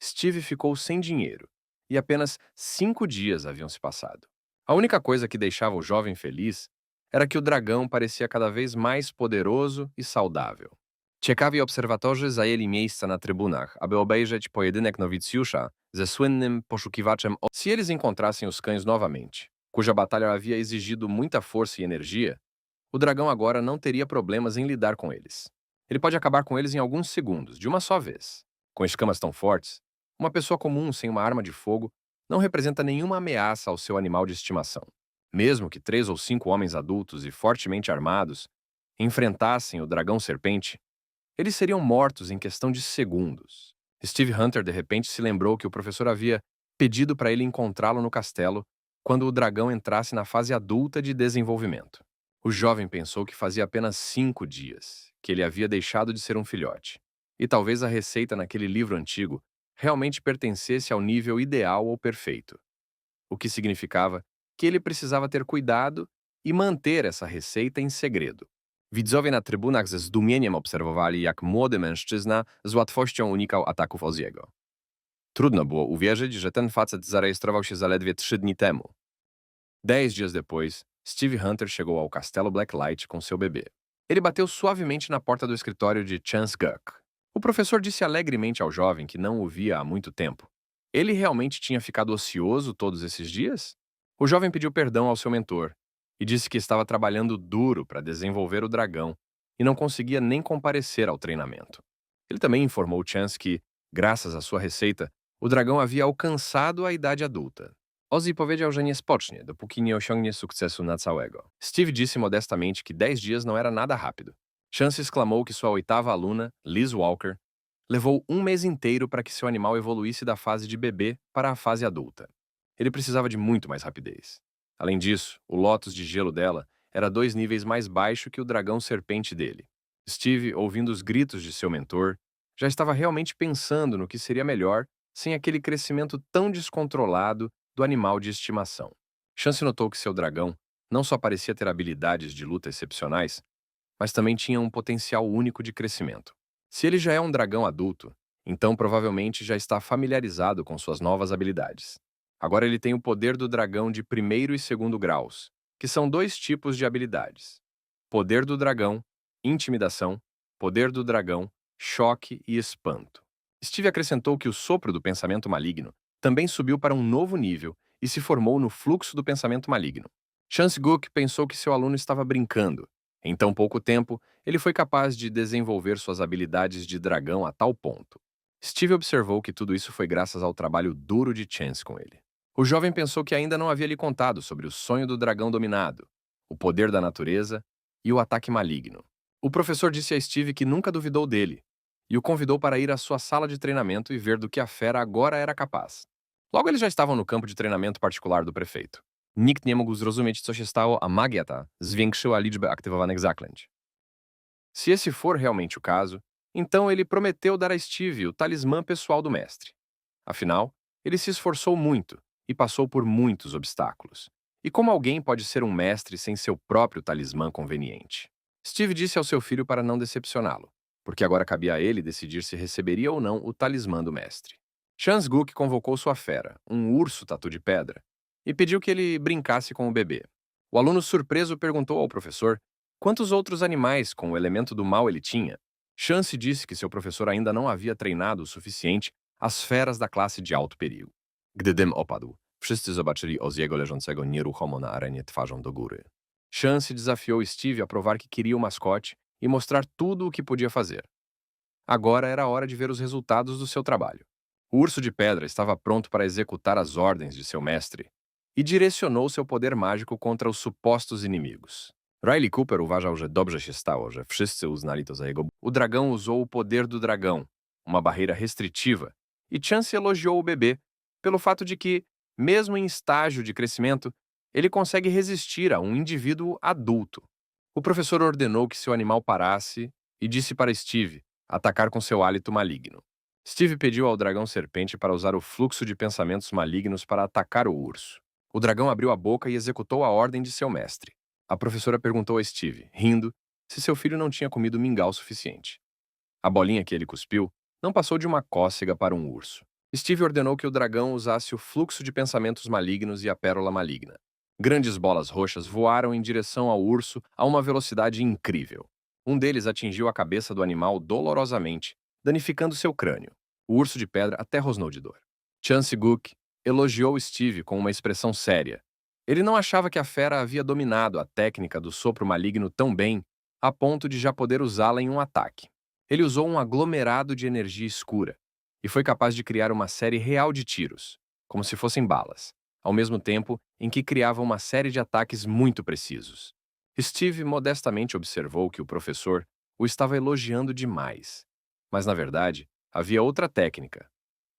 Steve ficou sem dinheiro e apenas 5 dias haviam se passado. A única coisa que deixava o jovem feliz era que o dragão parecia cada vez mais poderoso i saudável. Ciekawi obserwatorzy zajęli miejsca na trybunach, aby obejrzeć pojedynek nowicjusza ze słynnym poszukiwaczem. Se eles encontrassem os cães novamente, cuja batalha havia exigido muita força e energia, o dragão agora não teria problemas em lidar com eles. Ele pode acabar com eles em alguns segundos, de uma só vez. Com escamas tão fortes, uma pessoa comum sem uma arma de fogo não representa nenhuma ameaça ao seu animal de estimação. Mesmo que 3 ou 5 homens adultos e fortemente armados enfrentassem o dragão serpente, eles seriam mortos em questão de segundos. Steve Hunter de repente se lembrou que o professor havia pedido para ele encontrá-lo no castelo quando o dragão entrasse na fase adulta de desenvolvimento. O jovem pensou que fazia apenas 5 dias que ele havia deixado de ser um filhote. E talvez a receita naquele livro antigo realmente pertencesse ao nível ideal ou perfeito, o que significava que ele precisava ter cuidado i manter essa receita em segredo. Widzowie na trybunach ze zdumieniem obserwowali, jak młody mężczyzna z łatwością unikał ataków Ozziego. Trudno było uwierzyć, że ten facet zarejestrował się zaledwie 3 dni temu. 10 dias depois, Steve Hunter chegou ao castelo Blacklight com seu bebê. Ele bateu suavemente na porta do escritório de Chance Guck. O professor disse alegremente ao jovem que não o via há muito tempo. Ele realmente tinha ficado ocioso todos esses dias? O jovem pediu perdão ao seu mentor e disse que estava trabalhando duro para desenvolver o dragão e não conseguia nem comparecer ao treinamento. Ele também informou Chance que, graças à sua receita, o dragão havia alcançado a idade adulta. Ozzy powiedział, że nie spocznie, dopóki nie osiągnie sukcesu na całego. Steve disse modestamente que 10 dias não era nada rápido. Chance exclamou que sua 8ª aluna, Liz Walker, levou 1 mês inteiro para que seu animal evoluísse da fase de bebê para a fase adulta. Ele precisava de muito mais rapidez. Além disso, o Lotus de gelo dela era 2 níveis mais baixo que o dragão serpente dele. Steve, ouvindo os gritos de seu mentor, já estava realmente pensando no que seria melhor sem aquele crescimento tão descontrolado do animal de estimação. Chance notou que seu dragão não só parecia ter habilidades de luta excepcionais, mas também tinha um potencial único de crescimento. Se ele já é um dragão adulto, então provavelmente já está familiarizado com suas novas habilidades. Agora ele tem o poder do dragão de 1º e 2º graus, que são 2 tipos de habilidades. Poder do dragão intimidação, poder do dragão, choque e espanto. Steve acrescentou que o sopro do pensamento maligno também subiu para um novo nível e se formou no fluxo do pensamento maligno. Chance-Guk pensou que seu aluno estava brincando. Em tão pouco tempo, ele foi capaz de desenvolver suas habilidades de dragão a tal ponto. Steve observou que tudo isso foi graças ao trabalho duro de Chance com ele. O jovem pensou que ainda não havia lhe contado sobre o sonho do dragão dominado, o poder da natureza e o ataque maligno. O professor disse a Steve que nunca duvidou dele e o convidou para ir à sua sala de treinamento e ver do que a fera agora era capaz. Logo eles já estavam no campo de treinamento particular do prefeito. Nikt nie mógł zrozumieć, co się stało, a magia ta zwiększyła liczbę aktywowanych zaklęć. Se esse for realmente o caso, então ele prometeu dar a Steve o talismã pessoal do mestre. Afinal, ele se esforçou muito e passou por muitos obstáculos. E como alguém pode ser um mestre sem seu próprio talismã conveniente? Steve disse ao seu filho para não decepcioná-lo, porque agora cabia a ele decidir se receberia ou não o talismã do mestre. Chance-Guk convocou sua fera, um urso tatu de pedra, e pediu que ele brincasse com o bebê. O aluno surpreso perguntou ao professor quantos outros animais com o elemento do mal ele tinha. Chance disse que seu professor ainda não havia treinado o suficiente as feras da classe de alto perigo. Gdy dym opadł, wszyscy zobaczyli Ozziego leżącego nieruchomo na arenie twarzą do góry. Chance desafiou Steve a provar que queria o mascote e mostrar tudo o que podia fazer. Agora era hora de ver os resultados do seu trabalho. O urso de pedra estava pronto para executar as ordens de seu mestre e direcionou seu poder mágico contra os supostos inimigos. Riley Cooper uważał, że dobrze się stało, że wszyscy uznali to za jego... O dragão usou o poder do dragão, uma barreira restritiva, e Chance elogiou o bebê pelo fato de que, mesmo em estágio de crescimento, ele consegue resistir a um indivíduo adulto. O professor ordenou que seu animal parasse e disse para Steve atacar com seu hálito maligno. Steve pediu ao dragão serpente para usar o fluxo de pensamentos malignos para atacar o urso. O dragão abriu a boca e executou a ordem de seu mestre. A professora perguntou a Steve, rindo, se seu filho não tinha comido mingau suficiente. A bolinha que ele cuspiu não passou de uma cócega para um urso. Steve ordenou que o dragão usasse o fluxo de pensamentos malignos e a pérola maligna. Grandes bolas roxas voaram em direção ao urso a uma velocidade incrível. Um deles atingiu a cabeça do animal dolorosamente, danificando seu crânio. O urso de pedra até rosnou de dor. Chance-Guk elogiou Steve com uma expressão séria. Ele não achava que a fera havia dominado a técnica do sopro maligno tão bem a ponto de já poder usá-la em um ataque. Ele usou um aglomerado de energia escura e foi capaz de criar uma série real de tiros, como se fossem balas, ao mesmo tempo em que criava uma série de ataques muito precisos. Steve modestamente observou que o professor o estava elogiando demais, mas na verdade havia outra técnica,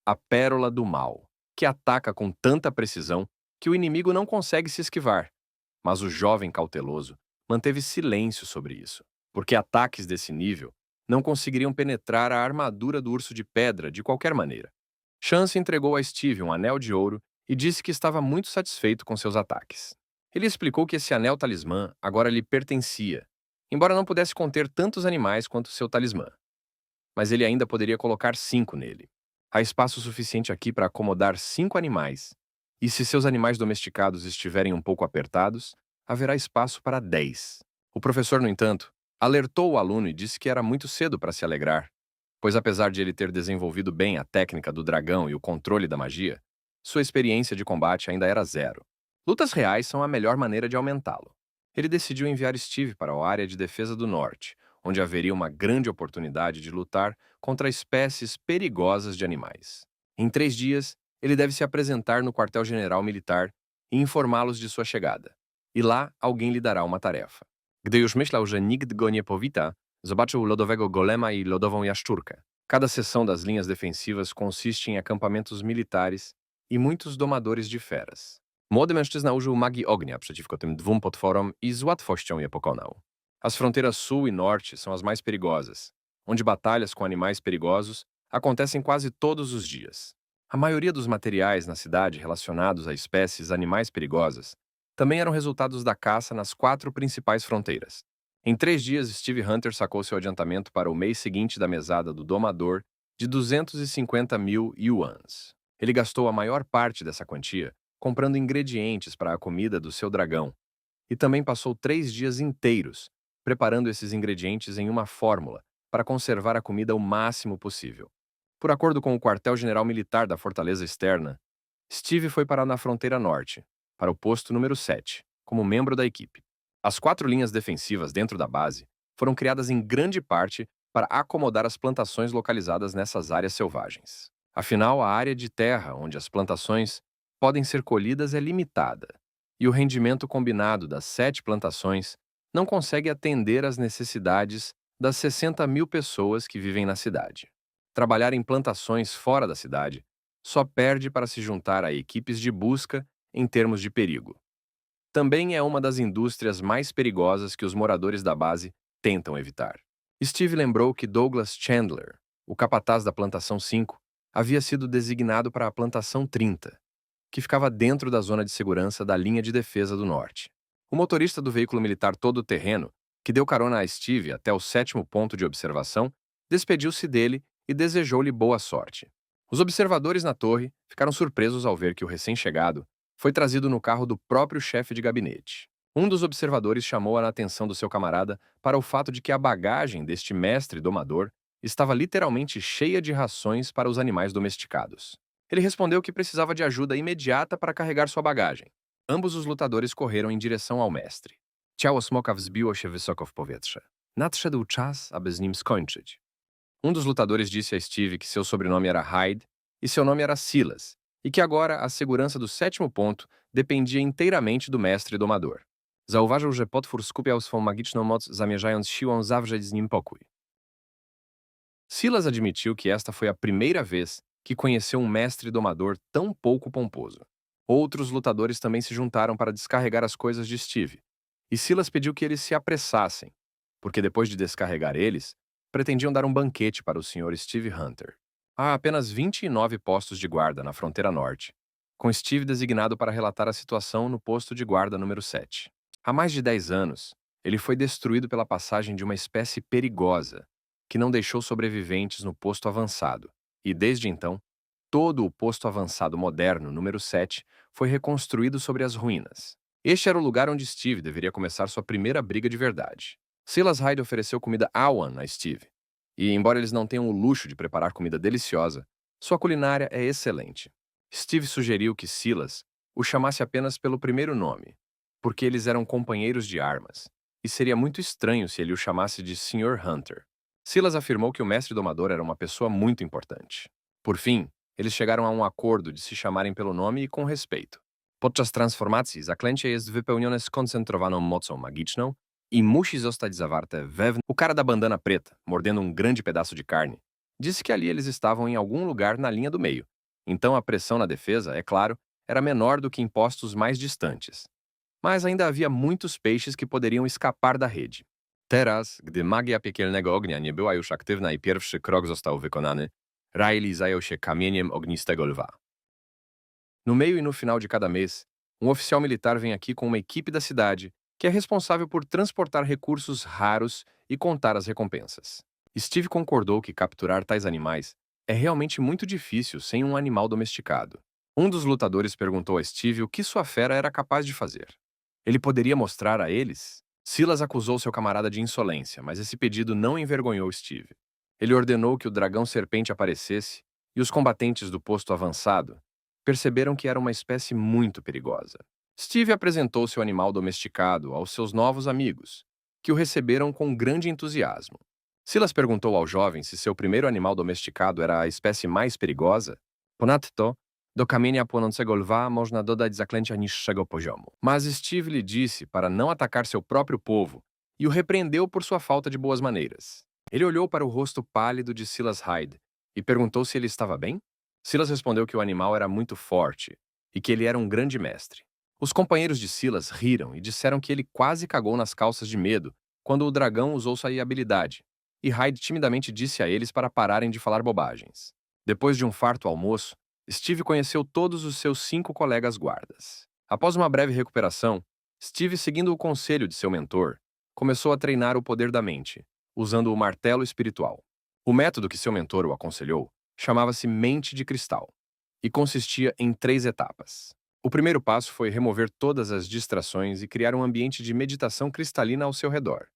a pérola do mal, que ataca com tanta precisão que o inimigo não consegue se esquivar. Mas o jovem cauteloso manteve silêncio sobre isso, porque ataques desse nível não conseguiriam penetrar a armadura do urso de pedra de qualquer maneira. Chance entregou a Steve um anel de ouro e disse que estava muito satisfeito com seus ataques. Ele explicou que esse anel talismã agora lhe pertencia, embora não pudesse conter tantos animais quanto seu talismã. Mas ele ainda poderia colocar 5 nele. Há espaço suficiente aqui para acomodar 5 animais, e se seus animais domesticados estiverem um pouco apertados, haverá espaço para 10. O professor, no entanto, alertou o aluno e disse que era muito cedo para se alegrar, pois apesar de ele ter desenvolvido bem a técnica do dragão e o controle da magia, sua experiência de combate ainda era zero. Lutas reais são a melhor maneira de aumentá-lo. Ele decidiu enviar Steve para a área de defesa do norte, onde haveria uma grande oportunidade de lutar contra espécies perigosas de animais. Em 3 dias, ele deve se apresentar no quartel-general militar e informá-los de sua chegada. E lá, alguém lhe dará uma tarefa. Gdy już myślał, że nikt go nie powita, zobaczył lodowego golema i lodową jaszczurkę. Cada seção das linhas defensivas consiste em acampamentos militares i muitos domadores de feras. Młody mężczyzna użył magii ognia przeciwko tym 2 potworom i z łatwością je pokonał. As fronteiras sul e norte são as mais perigosas, onde batalhas com animais perigosos acontecem quase todos os dias. A maioria dos materiais na cidade relacionados a espécies animais perigosas também eram resultados da caça nas 4 principais fronteiras. Em 3 dias, Steve Hunter sacou seu adiantamento para o mês seguinte da mesada do domador de 250.000 yuans. Ele gastou a maior parte dessa quantia comprando ingredientes para a comida do seu dragão e também passou 3 dias inteiros preparando esses ingredientes em uma fórmula para conservar a comida o máximo possível. Por acordo com o quartel-general militar da fortaleza externa, Steve foi parar na fronteira norte, para o posto número 7, como membro da equipe. As 4 linhas defensivas dentro da base foram criadas em grande parte para acomodar as plantações localizadas nessas áreas selvagens. Afinal, a área de terra onde as plantações podem ser colhidas é limitada, e o rendimento combinado das 7 plantações não consegue atender às necessidades das 60 mil pessoas que vivem na cidade. Trabalhar em plantações fora da cidade só perde para se juntar a equipes de busca em termos de perigo. Também é uma das indústrias mais perigosas que os moradores da base tentam evitar. Steve lembrou que Douglas Chandler, o capataz da plantação 5, havia sido designado para a plantação 30, que ficava dentro da zona de segurança da linha de defesa do norte. O motorista do veículo militar todo-terreno, que deu carona a Steve até o 7º ponto de observação, despediu-se dele e desejou-lhe boa sorte. Os observadores na torre ficaram surpresos ao ver que o recém-chegado foi trazido no carro do próprio chefe de gabinete. Um dos observadores chamou a atenção do seu camarada para o fato de que a bagagem deste mestre domador estava literalmente cheia de rações para os animais domesticados. Ele respondeu que precisava de ajuda imediata para carregar sua bagagem. Ambos os lutadores correram em direção ao mestre. Ciało smoka wzbiło się wysoko w powietrze. Nadszedł czas, aby z nim skończyć. Um dos lutadores disse a Steve que seu sobrenome era Hyde e seu nome era Silas, e que agora a segurança do 7º ponto dependia inteiramente do mestre domador. Zauważył, że potwór skupiał swą magiczną moc, zamierzając siłą zawrzeć z nim pokój. Silas admitiu que esta foi a primeira vez que conheceu um mestre domador tão pouco pomposo. Outros lutadores também se juntaram para descarregar as coisas de Steve, e Silas pediu que eles se apressassem, porque depois de descarregar eles, pretendiam dar um banquete para o Sr. Steve Hunter. Há apenas 29 postos de guarda na fronteira norte, com Steve designado para relatar a situação no posto de guarda número 7. Há mais de 10 anos, ele foi destruído pela passagem de uma espécie perigosa, que não deixou sobreviventes no posto avançado, e desde então, todo o posto avançado moderno número 7 foi reconstruído sobre as ruínas. Este era o lugar onde Steve deveria começar sua primeira briga de verdade. Silas Hyde ofereceu comida Awan a Steve, e embora eles não tenham o luxo de preparar comida deliciosa, sua culinária é excelente. Steve sugeriu que Silas o chamasse apenas pelo primeiro nome, porque eles eram companheiros de armas, e seria muito estranho se ele o chamasse de Sr. Hunter. Silas afirmou que o mestre domador era uma pessoa muito importante. Por fim, eles chegaram a um acordo de se chamarem pelo nome e com respeito. Podczas transformacji zaklęcie jest wypełnione skoncentrowaną mocą magiczną e musi zostać zawarte wewnątrz. O cara da bandana preta, mordendo um grande pedaço de carne, disse que ali eles estavam em algum lugar na linha do meio. Então a pressão na defesa, é claro, era menor do que em postos mais distantes. Mas ainda havia muitos peixes que poderiam escapar da rede. Teraz, gdy magia piekielnego ognia nie była już aktywna i pierwszy krok został wykonany, Riley zajął się kamieniem ognistego lwa. No meio e no final de cada mês, um oficial militar vem aqui com uma equipe da cidade que é responsável por transportar recursos raros e contar as recompensas. Steve concordou que capturar tais animais é realmente muito difícil sem um animal domesticado. Um dos lutadores perguntou a Steve o que sua fera era capaz de fazer. Ele poderia mostrar a eles? Silas acusou seu camarada de insolência, mas esse pedido não envergonhou Steve. Ele ordenou que o dragão serpente aparecesse e os combatentes do posto avançado perceberam que era uma espécie muito perigosa. Steve apresentou seu animal domesticado aos seus novos amigos, que o receberam com grande entusiasmo. Silas perguntou ao jovem se seu primeiro animal domesticado era a espécie mais perigosa. Ponadto, do kamienia płonącego lwa można dodać zaklęcia niższego poziomu. Mas Steve lhe disse para não atacar seu próprio povo e o repreendeu por sua falta de boas maneiras. Ele olhou para o rosto pálido de Silas Hyde e perguntou se ele estava bem. Silas respondeu que o animal era muito forte e que ele era um grande mestre. Os companheiros de Silas riram e disseram que ele quase cagou nas calças de medo quando o dragão usou sua habilidade, e Hyde timidamente disse a eles para pararem de falar bobagens. Depois de um farto almoço, Steve conheceu todos os seus 5 colegas guardas. Após uma breve recuperação, Steve, seguindo o conselho de seu mentor, começou a treinar o poder da mente, usando o martelo espiritual. O método que seu mentor o aconselhou chamava-se Mente de Cristal e consistia em 3 etapas. O primeiro passo foi remover todas as distrações e criar um ambiente de meditação cristalina ao seu redor.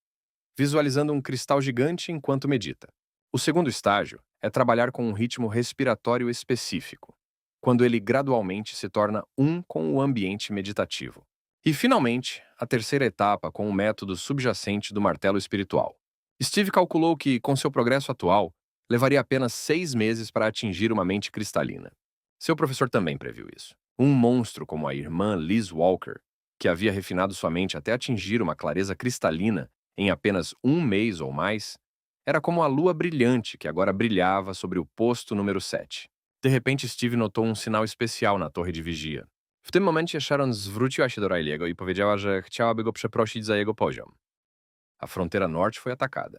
visualizando um cristal gigante enquanto medita. O segundo estágio é trabalhar com um ritmo respiratório específico, quando ele gradualmente se torna um com o ambiente meditativo. E, finalmente, a terceira etapa com o método subjacente do martelo espiritual. Steve calculou que, com seu progresso atual, levaria apenas 6 meses para atingir uma mente cristalina. Seu professor também previu isso. Um monstro como a irmã Liz Walker, que havia refinado sua mente até atingir uma clareza cristalina em apenas um mês ou mais, era como a lua brilhante que agora brilhava sobre o posto número 7. De repente, Steve notou um sinal especial na torre de vigia. W tym momencie Sharon zwróciła się do Riley'ego i powiedziała, że chciałaby go przeprosić za jego poziom. A fronteira norte foi atacada.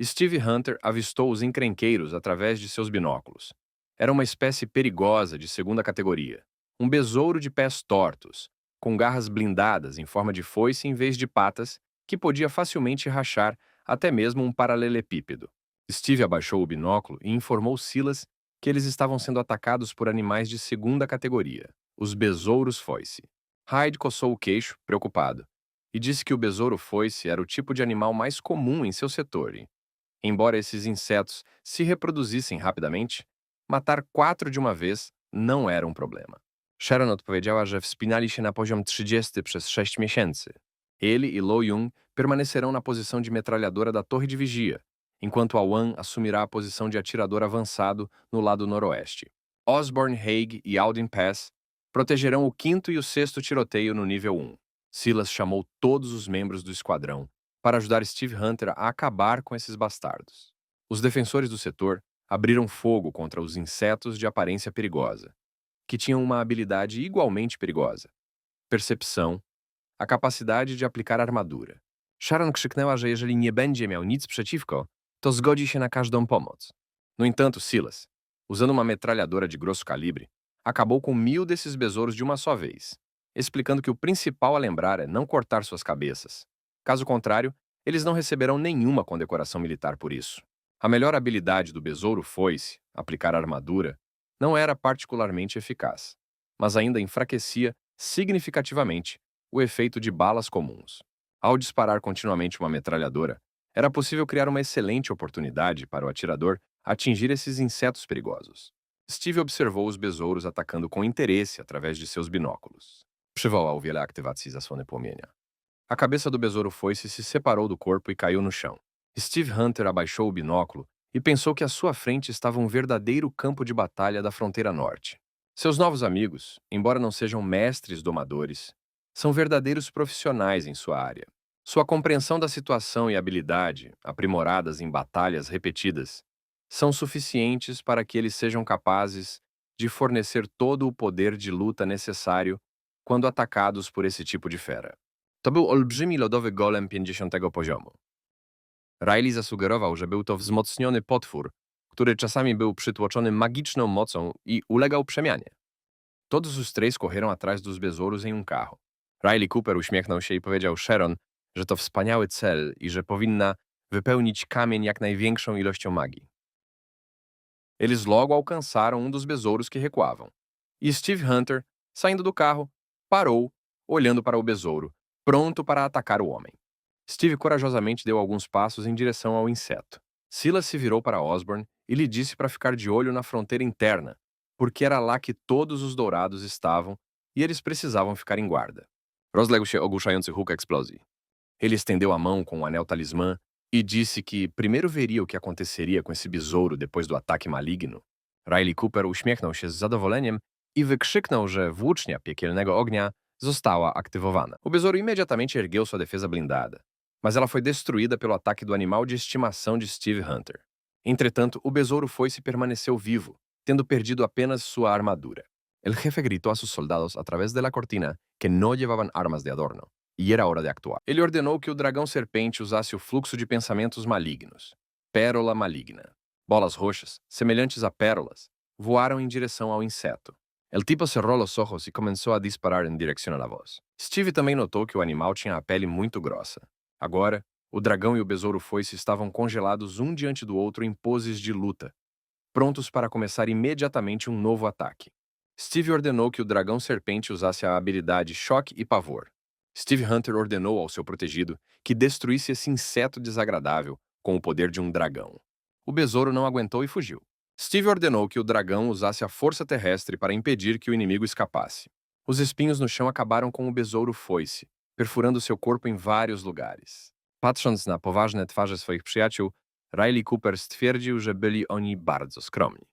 Steve Hunter avistou os encrenqueiros através de seus binóculos. Era uma espécie perigosa de segunda categoria. Um besouro de pés tortos, com garras blindadas em forma de foice em vez de patas, que podia facilmente rachar até mesmo um paralelepípedo. Steve abaixou o binóculo e informou Silas que eles estavam sendo atacados por animais de segunda categoria, os besouros foice. Hyde coçou o queixo, preocupado, e disse que o besouro foice era o tipo de animal mais comum em seu setor e, embora esses insetos se reproduzissem rapidamente, matar 4 de uma vez não era um problema. Sharon odpowiedziała, że wspinali się na poziom 30 przez 6 miesięcy. Ele e Lo Yun permanecerão na posição de metralhadora da torre de vigia, enquanto Awan assumirá a posição de atirador avançado no lado noroeste. Osborne, Haig e Alden Pass protegerão o quinto e o sexto tiroteio no nível 1. Silas chamou todos os membros do esquadrão para ajudar Steve Hunter a acabar com esses bastardos. Os defensores do setor abriram fogo contra os insetos de aparência perigosa, que tinham uma habilidade igualmente perigosa: percepção, a capacidade de aplicar armadura. Sharon krzyknęła, że jeżeli nie będzie miał nic przeciwko, to zgodzi się na każdą pomoc. No entanto, Silas, usando uma metralhadora de grosso calibre, acabou com 1000 desses besouros de uma só vez, explicando que o principal a lembrar é não cortar suas cabeças. Caso contrário, eles não receberão nenhuma condecoração militar por isso. A melhor habilidade do besouro foice, aplicar armadura, não era particularmente eficaz, mas ainda enfraquecia significativamente o efeito de balas comuns. Ao disparar continuamente uma metralhadora, era possível criar uma excelente oportunidade para o atirador atingir esses insetos perigosos. Steve observou os besouros atacando com interesse através de seus binóculos. Przywołał wiele aktywacji zasłony płomienia. A cabeça do besouro foice se separou do corpo e caiu no chão. Steve Hunter abaixou o binóculo e pensou que à sua frente estava um verdadeiro campo de batalha da fronteira norte. Seus novos amigos, embora não sejam mestres domadores, são verdadeiros profissionais em sua área. Sua compreensão da situação e habilidade, aprimoradas em batalhas repetidas, são suficientes para que eles sejam capazes de fornecer todo o poder de luta necessário quando atacados por esse tipo de fera. To był olbrzymi lodowy golem 50 poziomu. Riley zasugerował, że był to wzmocniony potwór, który czasami był przytłoczony magiczną mocą i ulegał przemianie. Todos os três correram atrás dos besouros em um carro. Riley Cooper uśmiechnął się i powiedział Sharon, że to wspaniały cel i że powinna wypełnić kamień jak największą ilością magii. Eles logo alcançaram um dos besouros que recuavam. E Steve Hunter, saindo do carro, parou, olhando para o besouro, pronto para atacar o homem. Steve corajosamente deu alguns passos em direção ao inseto. Silas se virou para Osborne e lhe disse para ficar de olho na fronteira interna, porque era lá que todos os dourados estavam e eles precisavam ficar em guarda. Rozległ się ogłuszający huk eksplozji. Ele estendeu a mão com o anel talismã e disse que primeiro veria o que aconteceria com esse besouro depois do ataque maligno. Riley Cooper uśmiechnął się z zadowoleniem i wykrzyknął, że włócznia piekielnego ognia została aktywowana. O besouro imediatamente ergueu sua defesa blindada, mas ela foi destruída pelo ataque do animal de estimação de Steve Hunter. Entretanto, o besouro foice permaneceu vivo, tendo perdido apenas sua armadura. El jefe gritó a sus soldados a través de la cortina que no llevaban armas de adorno, e era hora de actuar. Ele ordenou que o dragão serpente usasse o fluxo de pensamentos malignos. Pérola maligna. Bolas roxas, semelhantes a pérolas, voaram em direção ao inseto. El tipo cerrou os ojos e começou a disparar em direção à voz. Steve também notou que o animal tinha a pele muito grossa. Agora, o dragão e o besouro foice estavam congelados um diante do outro em poses de luta, prontos para começar imediatamente um novo ataque. Steve ordenou que o dragão serpente usasse a habilidade Choque e Pavor. Steve Hunter ordenou ao seu protegido que destruísse esse inseto desagradável com o poder de um dragão. O besouro não aguentou e fugiu. Steve ordenou que o dragão usasse a força terrestre para impedir que o inimigo escapasse. Os espinhos no chão acabaram com o besouro foice, perfurando seu corpo em vários lugares. Patrząc na poważne twarze swoich przyjaciół, Riley Cooper stwierdził, że byli oni bardzo skromni.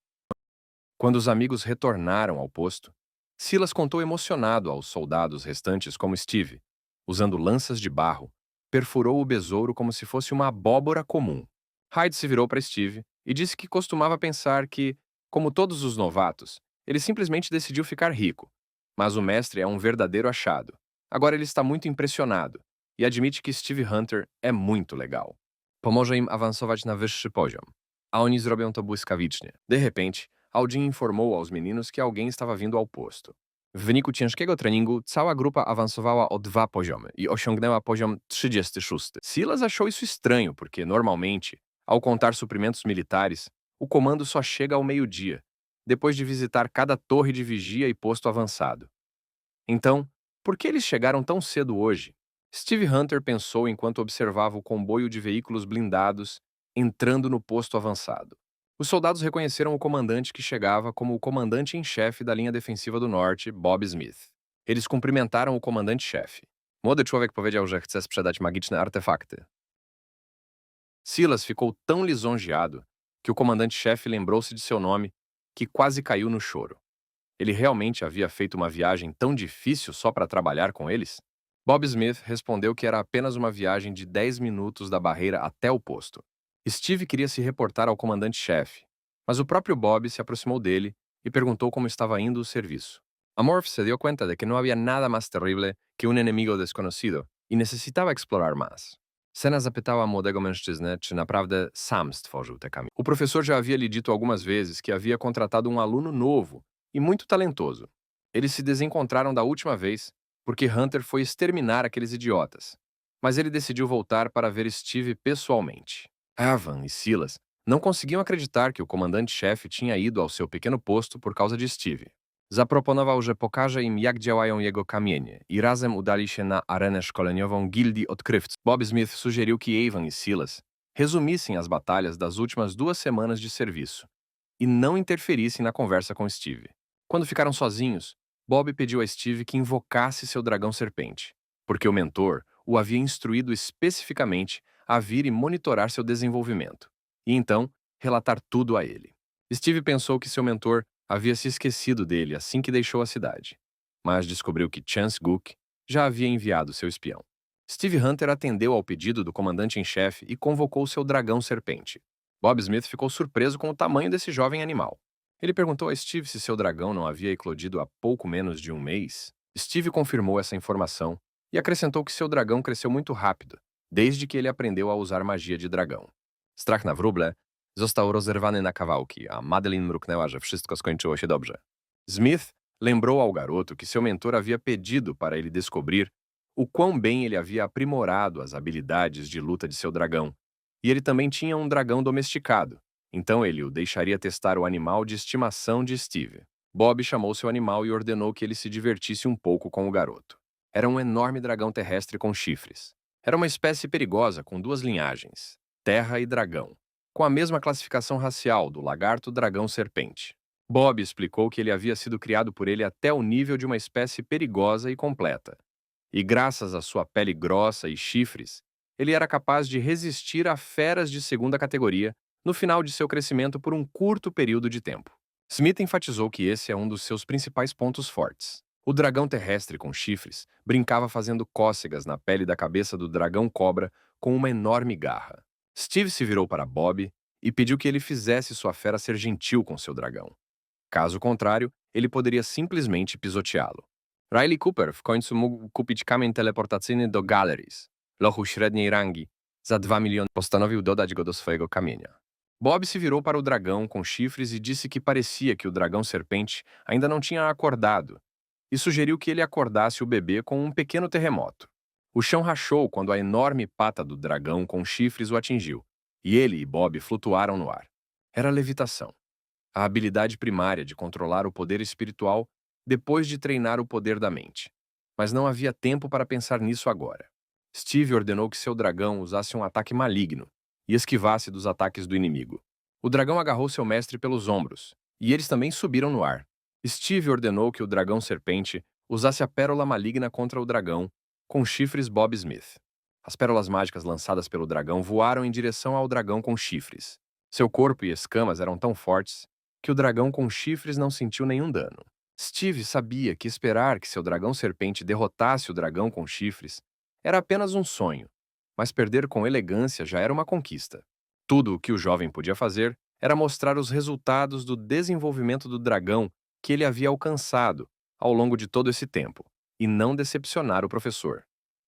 Quando os amigos retornaram ao posto, Silas contou emocionado aos soldados restantes como Steve, usando lanças de barro, perfurou o besouro como se fosse uma abóbora comum. Hyde se virou para Steve e disse que costumava pensar que, como todos os novatos, ele simplesmente decidiu ficar rico. Mas o mestre é um verdadeiro achado. Agora ele está muito impressionado e admite que Steve Hunter é muito legal. Pomoże im awansować na wyższy poziom. A oni zrobią to błyskawicznie. De repente, Aldin informou aos meninos que alguém estava vindo ao posto. W wyniku ciężkiego treningu, cała grupa awansowała o 2 poziomy e osiągnęła poziom 36. Silas achou isso estranho, porque, normalmente, ao contar suprimentos militares, o comando só chega ao meio-dia, depois de visitar cada torre de vigia e posto avançado. Então, por que eles chegaram tão cedo hoje? Steve Hunter pensou enquanto observava o comboio de veículos blindados entrando no posto avançado. Os soldados reconheceram o comandante que chegava como o comandante em chefe da linha defensiva do norte, Bob Smith. Eles cumprimentaram o comandante-chefe. Młody człowiek powiedział, że chce sprzedać magiczne artefakty. Silas ficou tão lisonjeado que o comandante-chefe lembrou-se de seu nome, que quase caiu no choro. Ele realmente havia feito uma viagem tão difícil só para trabalhar com eles? Bob Smith respondeu que era apenas uma viagem de 10 minutos da barreira até o posto. Steve queria se reportar ao comandante-chefe, mas o próprio Bob se aproximou dele e perguntou como estava indo o serviço. Amorph se deu conta de que não havia nada mais terrível que um inimigo desconhecido e necessitava explorar mais. Sena zapytała młodego mężczyznę, czy naprawdę sam stworzył te kamienie. O professor já havia lhe dito algumas vezes que havia contratado um aluno novo e muito talentoso. Eles se desencontraram da última vez porque Hunter foi exterminar aqueles idiotas, mas ele decidiu voltar para ver Steve pessoalmente. Evan e Silas não conseguiam acreditar que o comandante-chefe tinha ido ao seu pequeno posto por causa de Steve. Zaproponował, że pokaże im, jak działają jego kamienie i razem udali się na arenę szkoleniową Gildii Odkrywców. Bob Smith sugeriu que Evan e Silas resumissem as batalhas das últimas 2 semanas de serviço e não interferissem na conversa com Steve. Quando ficaram sozinhos, Bob pediu a Steve que invocasse seu dragão serpente, porque o mentor o havia instruído especificamente a vir e monitorar seu desenvolvimento, e então relatar tudo a ele. Steve pensou que seu mentor havia se esquecido dele assim que deixou a cidade, mas descobriu que Chance Gook já havia enviado seu espião. Steve Hunter atendeu ao pedido do comandante em chefe e convocou seu dragão serpente. Bob Smith ficou surpreso com o tamanho desse jovem animal. Ele perguntou a Steve se seu dragão não havia eclodido há pouco menos de um mês. Steve confirmou essa informação e acrescentou que seu dragão cresceu muito rápido, desde que ele aprendeu a usar magia de dragão. Strach na wróble został rozerwany na kawałki, a Madeline mruknęła, że wszystko skończyło się dobrze. Smith lembrou ao garoto que seu mentor havia pedido para ele descobrir o quão bem ele havia aprimorado as habilidades de luta de seu dragão, e ele também tinha um dragão domesticado, então ele o deixaria testar o animal de estimação de Steve. Bob chamou seu animal e ordenou que ele se divertisse um pouco com o garoto. Era um enorme dragão terrestre com chifres. Era uma espécie perigosa com 2 linhagens, terra e dragão, com a mesma classificação racial do lagarto-dragão-serpente. Bob explicou que ele havia sido criado por ele até o nível de uma espécie perigosa e completa. E graças à sua pele grossa e chifres, ele era capaz de resistir a feras de segunda categoria no final de seu crescimento por um curto período de tempo. Smith enfatizou que esse é um dos seus principais pontos fortes. O dragão terrestre com chifres brincava fazendo cócegas na pele da cabeça do dragão-cobra com uma enorme garra. Steve se virou para Bob e pediu que ele fizesse sua fera ser gentil com seu dragão. Caso contrário, ele poderia simplesmente pisoteá-lo. Riley Cooper w końcu mógł kupić kamień teleportacyjny do Galleries, lochu średniej rangi, za 2 miliony. Postanowił dodać go do swojego kamienia. Bob se virou para o dragão com chifres e disse que parecia que o dragão serpente ainda não tinha acordado, e sugeriu que ele acordasse o bebê com um pequeno terremoto. O chão rachou quando a enorme pata do dragão com chifres o atingiu, e ele e Bob flutuaram no ar. Era levitação, a habilidade primária de controlar o poder espiritual depois de treinar o poder da mente. Mas não havia tempo para pensar nisso agora. Steve ordenou que seu dragão usasse um ataque maligno e esquivasse dos ataques do inimigo. O dragão agarrou seu mestre pelos ombros, e eles também subiram no ar. Steve ordenou que o dragão serpente usasse a pérola maligna contra o dragão, com chifres Bob Smith. As pérolas mágicas lançadas pelo dragão voaram em direção ao dragão com chifres. Seu corpo e escamas eram tão fortes que o dragão com chifres não sentiu nenhum dano. Steve sabia que esperar que seu dragão serpente derrotasse o dragão com chifres era apenas um sonho, mas perder com elegância já era uma conquista. Tudo o que o jovem podia fazer era mostrar os resultados do desenvolvimento do dragão que ele havia alcançado ao longo de todo esse tempo, e não decepcionar o professor,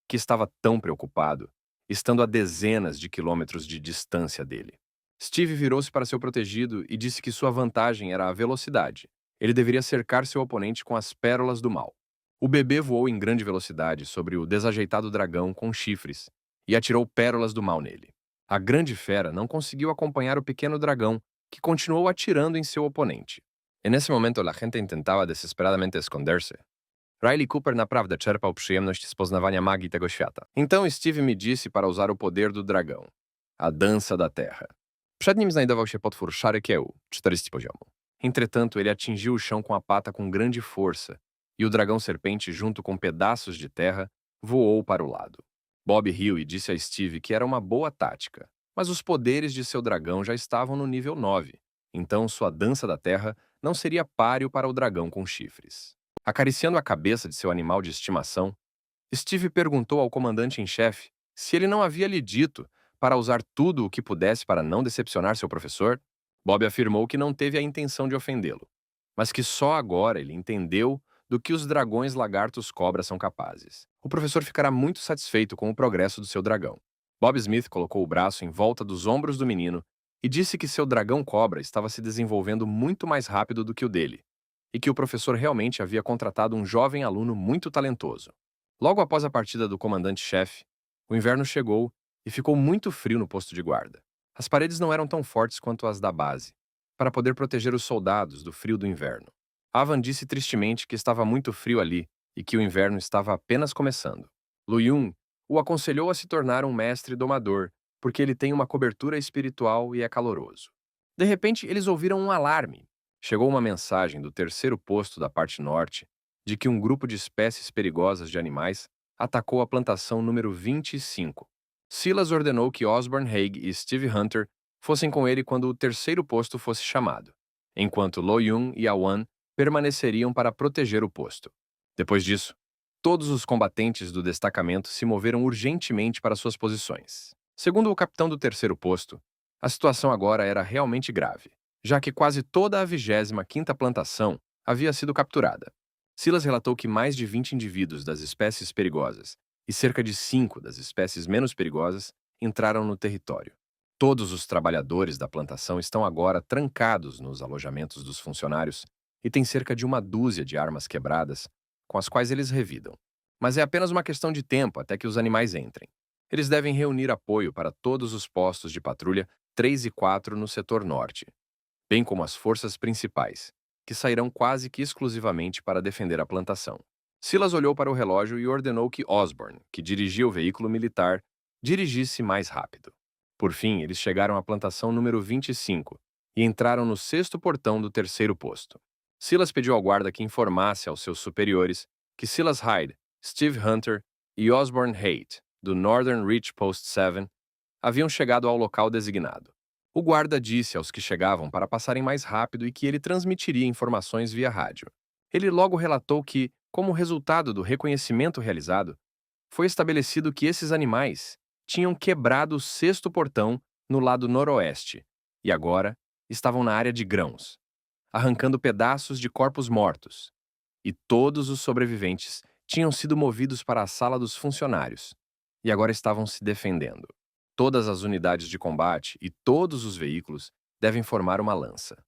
que estava tão preocupado, estando a dezenas de quilômetros de distância dele. Steve virou-se para seu protegido e disse que sua vantagem era a velocidade. Ele deveria cercar seu oponente com as pérolas do mal. O bebê voou em grande velocidade sobre o desajeitado dragão com chifres e atirou pérolas do mal nele. A grande fera não conseguiu acompanhar o pequeno dragão, que continuou atirando em seu oponente. E nesse momento, a gente tentava desesperadamente esconder-se. Riley Cooper naprawdę czerpał przyjemność z poznawania magii tego świata. Então Steve me disse para usar o poder do dragão, a dança da terra. Przed nim znajdował się potwór Sharekeu, 40 poziomu. Entretanto, ele atingiu o chão com a pata com grande força, e o dragão serpente, junto com pedaços de terra, voou para o lado. Bob riu e disse a Steve que era uma boa tática, mas os poderes de seu dragão já estavam no nível 9, então sua dança da terra não seria páreo para o dragão com chifres. Acariciando a cabeça de seu animal de estimação, Steve perguntou ao comandante em chefe se ele não havia lhe dito para usar tudo o que pudesse para não decepcionar seu professor. Bob afirmou que não teve a intenção de ofendê-lo, mas que só agora ele entendeu do que os dragões lagartos cobra são capazes. O professor ficará muito satisfeito com o progresso do seu dragão. Bob Smith colocou o braço em volta dos ombros do menino e disse que seu dragão cobra estava se desenvolvendo muito mais rápido do que o dele, e que o professor realmente havia contratado um jovem aluno muito talentoso. Logo após a partida do comandante-chefe, o inverno chegou e ficou muito frio no posto de guarda. As paredes não eram tão fortes quanto as da base, para poder proteger os soldados do frio do inverno. Avan disse tristemente que estava muito frio ali e que o inverno estava apenas começando. Lu Yun o aconselhou a se tornar um mestre domador, porque ele tem uma cobertura espiritual e é caloroso. De repente, eles ouviram um alarme. Chegou uma mensagem do terceiro posto da parte norte de que um grupo de espécies perigosas de animais atacou a plantação número 25. Silas ordenou que Osborne Haig e Steve Hunter fossem com ele quando o terceiro posto fosse chamado, enquanto Lo Yun e Awan permaneceriam para proteger o posto. Depois disso, todos os combatentes do destacamento se moveram urgentemente para suas posições. Segundo o capitão do terceiro posto, a situação agora era realmente grave, já que quase toda a 25ª plantação havia sido capturada. Silas relatou que mais de 20 indivíduos das espécies perigosas e cerca de 5 das espécies menos perigosas entraram no território. Todos os trabalhadores da plantação estão agora trancados nos alojamentos dos funcionários e têm cerca de uma dúzia de armas quebradas com as quais eles revidam. Mas é apenas uma questão de tempo até que os animais entrem. Eles devem reunir apoio para todos os postos de patrulha 3 e 4 no setor norte, bem como as forças principais, que sairão quase que exclusivamente para defender a plantação. Silas olhou para o relógio e ordenou que Osborne, que dirigia o veículo militar, dirigisse mais rápido. Por fim, eles chegaram à plantação número 25 e entraram no 6º portão do terceiro posto. Silas pediu ao guarda que informasse aos seus superiores que Silas Hyde, Steve Hunter e Osborne Haight, do Northern Reach Post 7, haviam chegado ao local designado. O guarda disse aos que chegavam para passarem mais rápido e que ele transmitiria informações via rádio. Ele logo relatou que, como resultado do reconhecimento realizado, foi estabelecido que esses animais tinham quebrado o 6º portão no lado noroeste e agora estavam na área de grãos, arrancando pedaços de corpos mortos. E todos os sobreviventes tinham sido movidos para a sala dos funcionários e agora estavam se defendendo. Todas as unidades de combate e todos os veículos devem formar uma lança.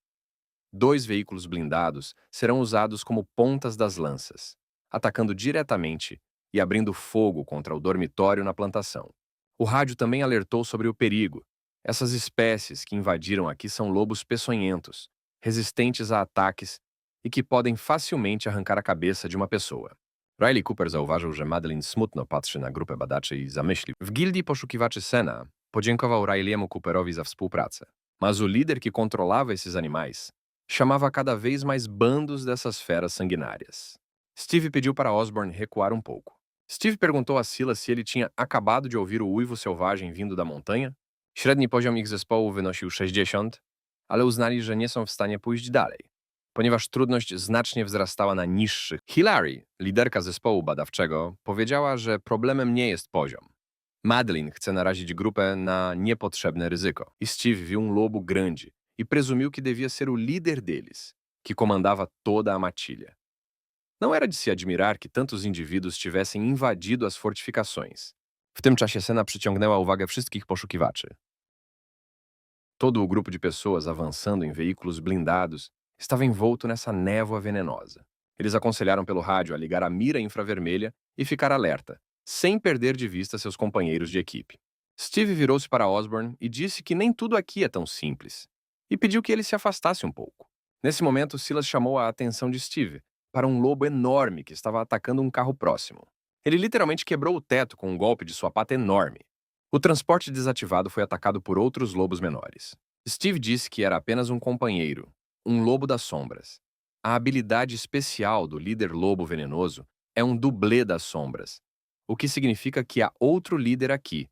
2 veículos blindados serão usados como pontas das lanças, atacando diretamente e abrindo fogo contra o dormitório na plantação. O rádio também alertou sobre o perigo. Essas espécies que invadiram aqui são lobos peçonhentos, resistentes a ataques e que podem facilmente arrancar a cabeça de uma pessoa. Riley Cooper zauważył, że Madeline smutno patrzy na grupę badaczy i zamyślił. W gildii poszukiwaczy Sena podziękował Riley'emu Cooperowi za współpracę. Mas o líder que controlava esses animais chamava cada vez mais bandos dessas feras sanguinárias. Steve pediu para Osborne recuar um pouco. Steve perguntou a Silas se ele tinha acabado de ouvir o uivo selvagem vindo da montanha. Średni poziom ich zespołu wynosił 60, ale uznali, że nie są w stanie pójść dalej, ponieważ trudność znacznie wzrastała na niższych. Hilary, liderka zespołu badawczego, powiedziała, że problemem nie jest poziom. Madeline chce narazić grupę na niepotrzebne ryzyko. E Steve viu lobo grande e presumiu que devia ser o líder deles, que comandava toda a matilha. Não era de se admirar que tantos indivíduos tivessem invadido as fortificações. W tym czasie Sena przyciągnęła uwagę wszystkich poszukiwaczy. Todo o grupo de pessoas avançando em veículos blindados estava envolto nessa névoa venenosa. Eles aconselharam pelo rádio a ligar a mira infravermelha e ficar alerta, sem perder de vista seus companheiros de equipe. Steve virou-se para Osborne e disse que nem tudo aqui é tão simples, e pediu que ele se afastasse um pouco. Nesse momento, Silas chamou a atenção de Steve para um lobo enorme que estava atacando um carro próximo. Ele literalmente quebrou o teto com um golpe de sua pata enorme. O transporte desativado foi atacado por outros lobos menores. Steve disse que era apenas um companheiro, um lobo das sombras. A habilidade especial do líder lobo venenoso é um dublê das sombras, o que significa que há outro líder aqui,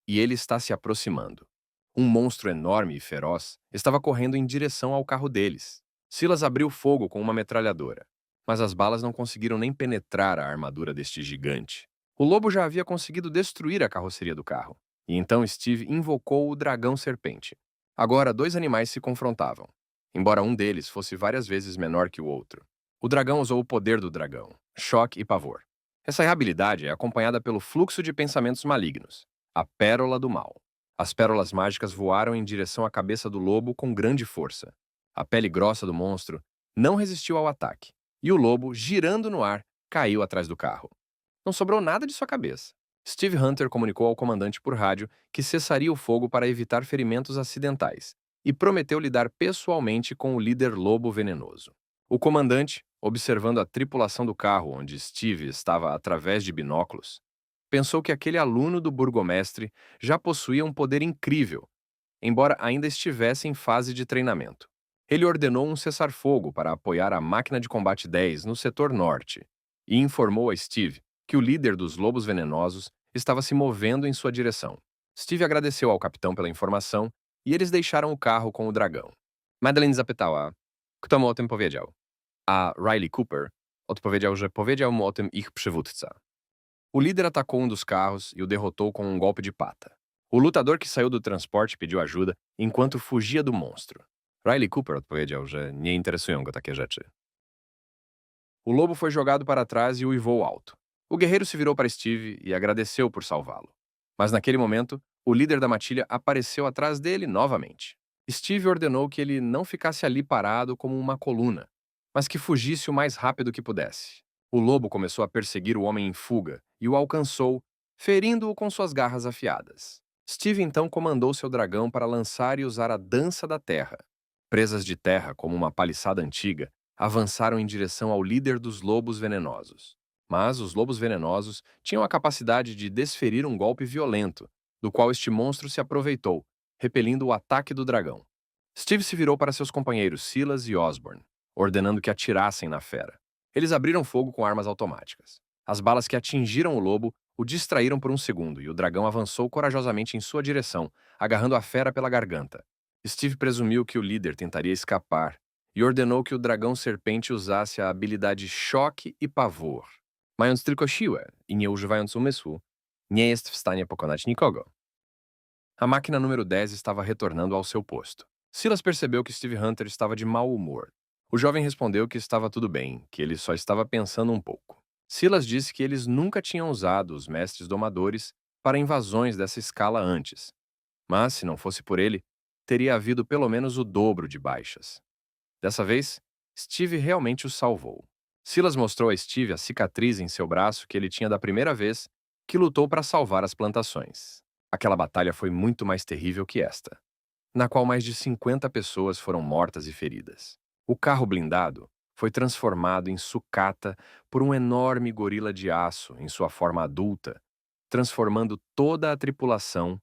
e ele está se aproximando. Um monstro enorme e feroz estava correndo em direção ao carro deles. Silas abriu fogo com uma metralhadora, mas as balas não conseguiram nem penetrar a armadura deste gigante. O lobo já havia conseguido destruir a carroceria do carro, e então Steve invocou o dragão serpente. Agora, dois animais se confrontavam, embora um deles fosse várias vezes menor que o outro. O dragão usou o poder do dragão, choque e pavor. Essa habilidade é acompanhada pelo fluxo de pensamentos malignos, a pérola do mal. As pérolas mágicas voaram em direção à cabeça do lobo com grande força. A pele grossa do monstro não resistiu ao ataque, e o lobo, girando no ar, caiu atrás do carro. Não sobrou nada de sua cabeça. Steve Hunter comunicou ao comandante por rádio que cessaria o fogo para evitar ferimentos acidentais e prometeu lidar pessoalmente com o líder lobo venenoso. O comandante, observando a tripulação do carro onde Steve estava através de binóculos, pensou que aquele aluno do burgomestre já possuía um poder incrível, embora ainda estivesse em fase de treinamento. Ele ordenou um cessar-fogo para apoiar a máquina de combate 10 no setor norte e informou a Steve que o líder dos lobos venenosos estava se movendo em sua direção. Steve agradeceu ao capitão pela informação e eles deixaram o carro com o dragão. Madeline zapytała, kto mu o tym powiedział. A Riley Cooper odpowiedział, że powiedział mu o tym ich przywódca. O líder atacou um dos carros e o derrotou com um golpe de pata. O lutador que saiu do transporte pediu ajuda enquanto fugia do monstro. Riley Cooper odpowiedział, że nie interesują go takie rzeczy. O lobo foi jogado para trás e uivou alto. O guerreiro se virou para Steve e agradeceu por salvá-lo. Mas naquele momento, o líder da matilha apareceu atrás dele novamente. Steve ordenou que ele não ficasse ali parado como uma coluna, mas que fugisse o mais rápido que pudesse. O lobo começou a perseguir o homem em fuga e o alcançou, ferindo-o com suas garras afiadas. Steve então comandou seu dragão para lançar e usar a dança da terra. Presas de terra como uma paliçada antiga, avançaram em direção ao líder dos lobos venenosos. Mas os lobos venenosos tinham a capacidade de desferir um golpe violento, do qual este monstro se aproveitou, repelindo o ataque do dragão. Steve se virou para seus companheiros Silas e Osborne, ordenando que atirassem na fera. Eles abriram fogo com armas automáticas. As balas que atingiram o lobo o distraíram por um segundo e o dragão avançou corajosamente em sua direção, agarrando a fera pela garganta. Steve presumiu que o líder tentaria escapar e ordenou que o dragão serpente usasse a habilidade choque e pavor. Mając tylko siłę i nie używając umysłu, nie jest w stanie pokonać nikogo. A máquina número 10 estava retornando ao seu posto. Silas percebeu que Steve Hunter estava de mau humor. O jovem respondeu que estava tudo bem, que ele só estava pensando um pouco. Silas disse que eles nunca tinham usado os mestres domadores para invasões dessa escala antes. Mas, se não fosse por ele, teria havido pelo menos o dobro de baixas. Dessa vez, Steve realmente o salvou. Silas mostrou a Steve a cicatriz em seu braço que ele tinha da primeira vez que lutou para salvar as plantações. Aquela batalha foi muito mais terrível que esta, na qual mais de 50 pessoas foram mortas e feridas. O carro blindado, foi transformado em sucata por um enorme gorila de aço em sua forma adulta, transformando toda a tripulação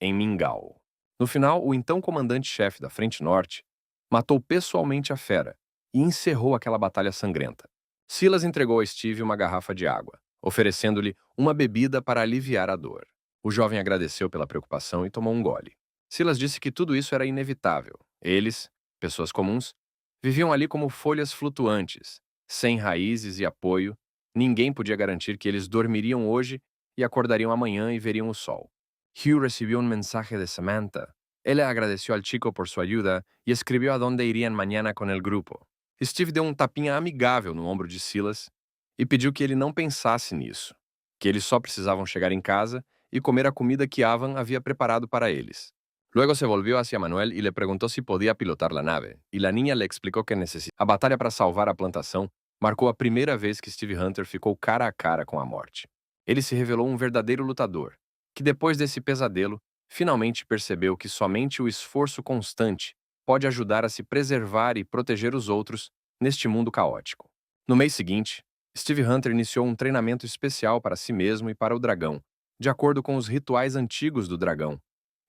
em mingau. No final, o então comandante-chefe da Frente Norte matou pessoalmente a fera e encerrou aquela batalha sangrenta. Silas entregou a Steve uma garrafa de água, oferecendo-lhe uma bebida para aliviar a dor. O jovem agradeceu pela preocupação e tomou um gole. Silas disse que tudo isso era inevitável. Eles, pessoas comuns, viviam ali como folhas flutuantes, sem raízes e apoio. Ninguém podia garantir que eles dormiriam hoje e acordariam amanhã e veriam o sol. Hugh recibió un mensaje de Samantha. Ella agradeció al chico por su ayuda y escribió a dónde irían mañana con el grupo. Steve deu um tapinha amigável no ombro de Silas e pediu que ele não pensasse nisso, que eles só precisavam chegar em casa e comer a comida que Avan havia preparado para eles. Luego se volvió hacia Manuel y le preguntó si podía pilotar la nave, y la niña le explicó que necesitaba. A batalha para salvar a plantação marcou a primeira vez que Steve Hunter ficou cara a cara com a morte. Ele se revelou um verdadeiro lutador, que depois desse pesadelo, finalmente percebeu que somente o esforço constante pode ajudar a se preservar e proteger os outros neste mundo caótico. No mês seguinte, Steve Hunter iniciou um treinamento especial para si mesmo e para o dragão, de acordo com os rituais antigos do dragão,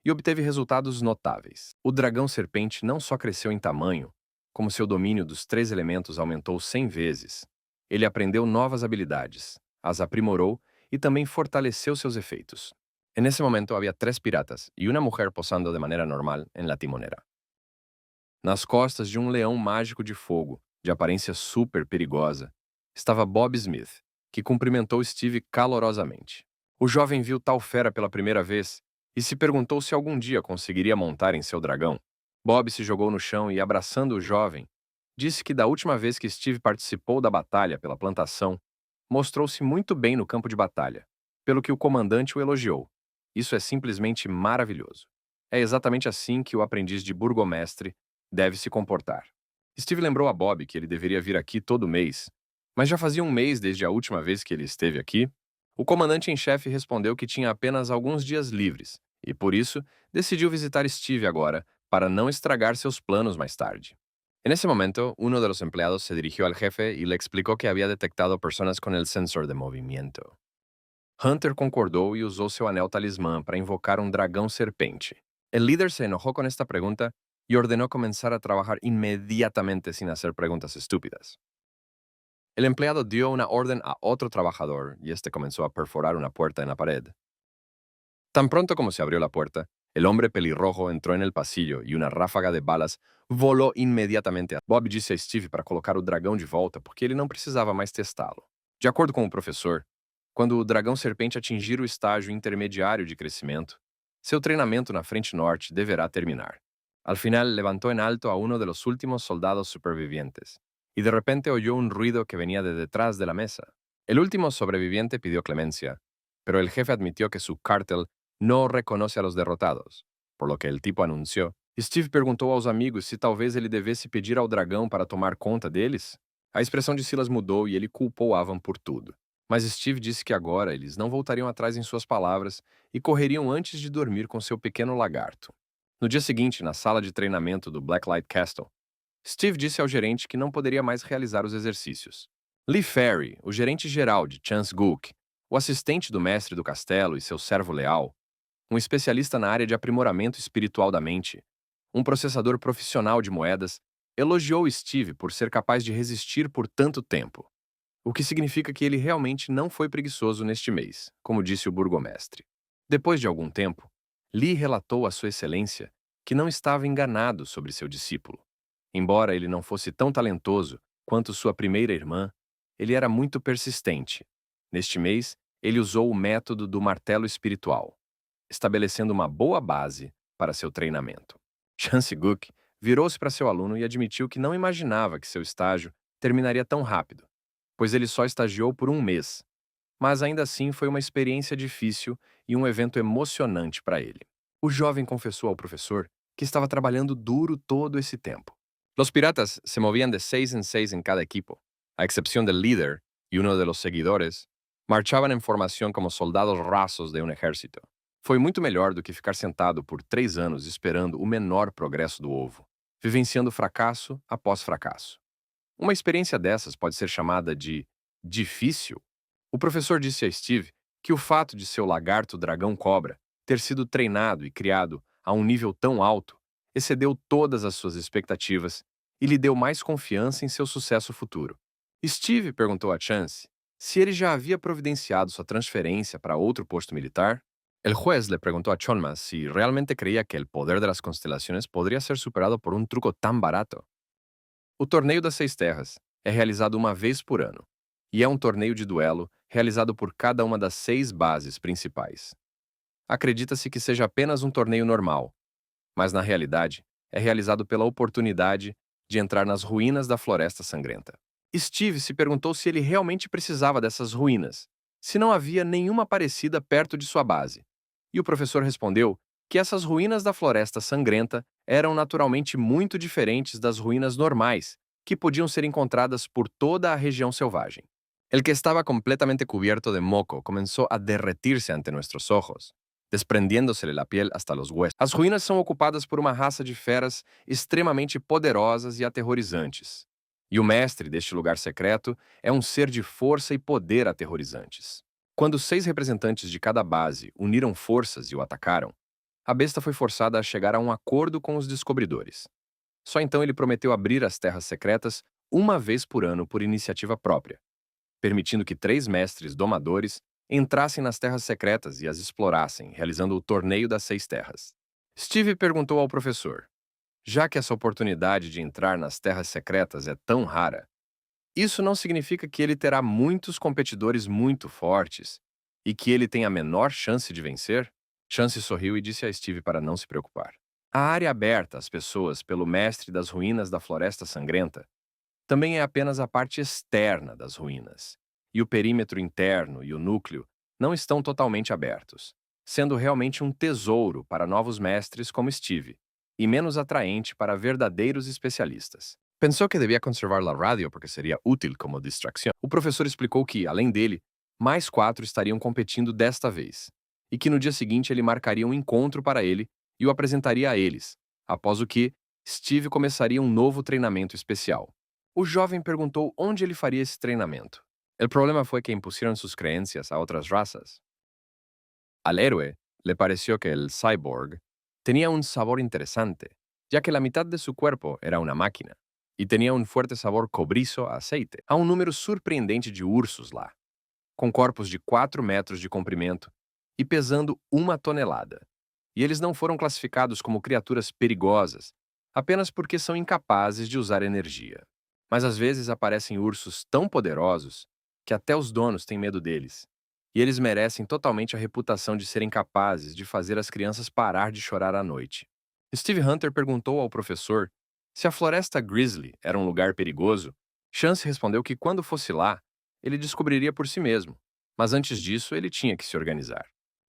e obteve resultados notáveis. O dragão serpente não só cresceu em tamanho, como seu domínio dos 3 elementos aumentou 100 vezes. Ele aprendeu novas habilidades, as aprimorou e também fortaleceu seus efeitos. En ese momento había 3 piratas y una mujer posando de manera normal en la timonera. Nas costas de um leão mágico de fogo, de aparência super perigosa, estava Bob Smith, que cumprimentou Steve calorosamente. O jovem viu tal fera pela primeira vez e se perguntou se algum dia conseguiria montar em seu dragão. Bob se jogou no chão e, abraçando o jovem, disse que da última vez que Steve participou da batalha pela plantação, mostrou-se muito bem no campo de batalha, pelo que o comandante o elogiou. Isso é simplesmente maravilhoso. É exatamente assim que o aprendiz de burgomestre deve se comportar. Steve lembrou a Bob que ele deveria vir aqui todo mês, mas já fazia um mês desde a última vez que ele esteve aqui. O comandante em chefe respondeu que tinha apenas alguns dias livres e, por isso, decidiu visitar Steve agora para não estragar seus planos mais tarde. En ese momento, uno de los empleados se dirigió al jefe y le explicó que había detectado personas con el sensor de movimiento. Hunter concordou e usou seu anel talismã para invocar um dragão serpente. El líder se enojó con esta pregunta y ordenó comenzar a trabajar inmediatamente sin hacer preguntas estúpidas. El empleado dio una orden a otro trabajador y este comenzó a perforar una puerta en la pared. Tan pronto como se abrió la puerta, el hombre pelirrojo entró en el pasillo y una ráfaga de balas volou imediatamente. Bob disse a Steve para colocar o dragão de volta porque ele não precisava mais testá-lo. De acordo com o professor, quando o dragão serpente atingir o estágio intermediário de crescimento, seu treinamento na Frente Norte deverá terminar. Al final levantó en alto a uno de los últimos soldados supervivientes, y de repente oyó un ruido que venía de detrás de la mesa. El último sobreviviente pidió clemencia, pero el jefe admitió que su cártel no reconoce a los derrotados, por lo que el tipo anunció. Steve perguntou aos amigos se talvez ele devesse pedir ao dragão para tomar conta deles. A expressão de Silas mudou e ele culpou Avan por tudo. Mas Steve disse que agora eles não voltariam atrás em suas palavras e correriam antes de dormir com seu pequeno lagarto. No dia seguinte, na sala de treinamento do Blacklight Castle, Steve disse ao gerente que não poderia mais realizar os exercícios. Lee Ferry, o gerente-geral de Chance Gook, o assistente do mestre do castelo e seu servo leal, um especialista na área de aprimoramento espiritual da mente, um processador profissional de moedas, elogiou Steve por ser capaz de resistir por tanto tempo, o que significa que ele realmente não foi preguiçoso neste mês, como disse o burgomestre. Depois de algum tempo, Lee relatou a Sua Excelência que não estava enganado sobre seu discípulo. Embora ele não fosse tão talentoso quanto sua primeira irmã, ele era muito persistente. Neste mês, ele usou o método do martelo espiritual, estabelecendo uma boa base para seu treinamento. Chance Gook virou-se para seu aluno e admitiu que não imaginava que seu estágio terminaria tão rápido, pois ele só estagiou por um mês. Mas ainda assim foi uma experiência difícil e um evento emocionante para ele. O jovem confessou ao professor que estava trabalhando duro todo esse tempo. Los piratas se movían de 6 en 6 en cada equipo. A excepción del líder y uno de los seguidores, marchaban en formación como soldados rasos de un ejército. Foi muito melhor do que ficar sentado por 3 anos esperando o menor progresso do ovo, vivenciando fracasso após fracasso. Uma experiência dessas pode ser chamada de difícil? O professor disse a Steve que o fato de seu lagarto dragão cobra ter sido treinado e criado a um nível tão alto excedeu todas as suas expectativas e lhe deu mais confiança em seu sucesso futuro. Steve perguntou a Chance se ele já havia providenciado sua transferência para outro posto militar. El juez le preguntó a Chalmers si realmente creía que el poder de las constelaciones podría ser superado por un truco tan barato. O Torneio das Seis Terras é realizado uma vez por ano, e é um torneio de duelo realizado por cada uma das 6 bases principais. Acredita-se que seja apenas um torneio normal, mas na realidade é realizado pela oportunidade de entrar nas ruínas da Floresta Sangrenta. Steve se perguntou se ele realmente precisava dessas ruínas, se não havia nenhuma parecida perto de sua base. E o professor respondeu que essas ruínas da Floresta Sangrenta eram naturalmente muito diferentes das ruínas normais, que podiam ser encontradas por toda a região selvagem. El que estaba completamente cubierto de moco comenzó a derretirse ante nuestros ojos, desprendiéndosele la piel hasta los huesos. As ruínas são ocupadas por uma raça de feras extremamente poderosas e aterrorizantes. E o mestre deste lugar secreto é um ser de força e poder aterrorizantes. Quando 6 representantes de cada base uniram forças e o atacaram, a besta foi forçada a chegar a um acordo com os descobridores. Só então ele prometeu abrir as terras secretas uma vez por ano por iniciativa própria, permitindo que 3 mestres domadores entrassem nas terras secretas e as explorassem, realizando o Torneio das Seis Terras. Steve perguntou ao professor: já que essa oportunidade de entrar nas terras secretas é tão rara, isso não significa que ele terá muitos competidores muito fortes e que ele tem a menor chance de vencer? Chance sorriu e disse a Steve para não se preocupar. A área aberta às pessoas pelo mestre das ruínas da Floresta Sangrenta também é apenas a parte externa das ruínas, e o perímetro interno e o núcleo não estão totalmente abertos, sendo realmente um tesouro para novos mestres como Steve, e menos atraente para verdadeiros especialistas. Pensou que devia conservar a rádio porque seria útil como distração. O professor explicou que, além dele, mais 4 estariam competindo desta vez, e que no dia seguinte ele marcaria um encontro para ele e o apresentaria a eles, após o que Steve começaria um novo treinamento especial. O jovem perguntou onde ele faria esse treinamento. El problema foi que impusieron sus creencias a otras razas. Al héroe le pareció que el cyborg tenía un sabor interesante, ya que la mitad de su cuerpo era una máquina, y tenía un fuerte sabor cobrizo a aceite. Há um número surpreendente de ursos lá, com corpos de 4 metros de comprimento e pesando 1 tonelada. E eles não foram classificados como criaturas perigosas, apenas porque são incapazes de usar energia. Mas às vezes aparecem ursos tão poderosos que até os donos têm medo deles. E eles merecem totalmente a reputação de serem capazes de fazer as crianças parar de chorar à noite. Steve Hunter perguntou ao professor se a Floresta Grizzly era um lugar perigoso. Chance respondeu que quando fosse lá, ele descobriria por si mesmo, mas antes disso ele tinha que se organizar.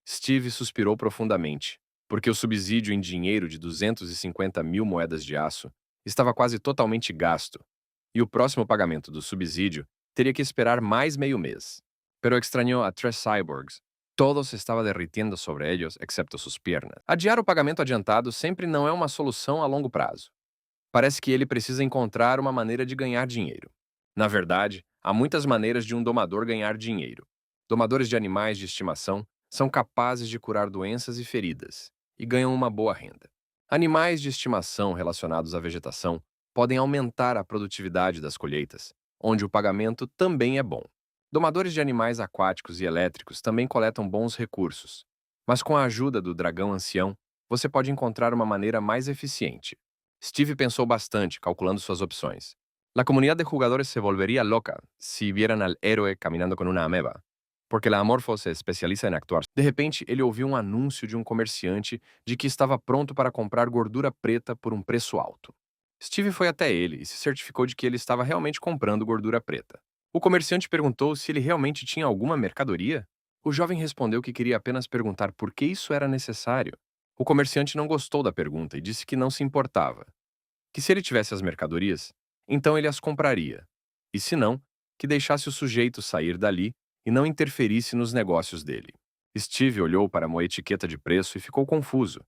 Steve suspirou profundamente, porque o subsídio em dinheiro de 250 mil moedas de aço estava quase totalmente gasto, e o próximo pagamento do subsídio teria que esperar mais meio mês. Pero extrañó a 3 cyborgs. Todo se estava derritiendo sobre ellos, excepto sus piernas. Adiar o pagamento adiantado sempre não é uma solução a longo prazo. Parece que ele precisa encontrar uma maneira de ganhar dinheiro. Na verdade, há muitas maneiras de um domador ganhar dinheiro. Domadores de animais de estimação são capazes de curar doenças e feridas, e ganham uma boa renda. Animais de estimação relacionados à vegetação podem aumentar a produtividade das colheitas, onde o pagamento também é bom. Domadores de animais aquáticos e elétricos também coletam bons recursos, mas com a ajuda do dragão ancião, você pode encontrar uma maneira mais eficiente. Steve pensou bastante, calculando suas opções. La comunidad de jugadores se volvería loca si vieran al héroe caminando con una ameba, porque la Amorfo se especializa em actuar. De repente, ele ouviu um anúncio de um comerciante de que estava pronto para comprar gordura preta por um preço alto. Steve foi até ele e se certificou de que ele estava realmente comprando gordura preta. O comerciante perguntou se ele realmente tinha alguma mercadoria. O jovem respondeu que queria apenas perguntar por que isso era necessário. O comerciante não gostou da pergunta e disse que não se importava, que se ele tivesse as mercadorias, então ele as compraria, e se não, que deixasse o sujeito sair dali e não interferisse nos negócios dele. Steve olhou para uma etiqueta de preço e ficou confuso.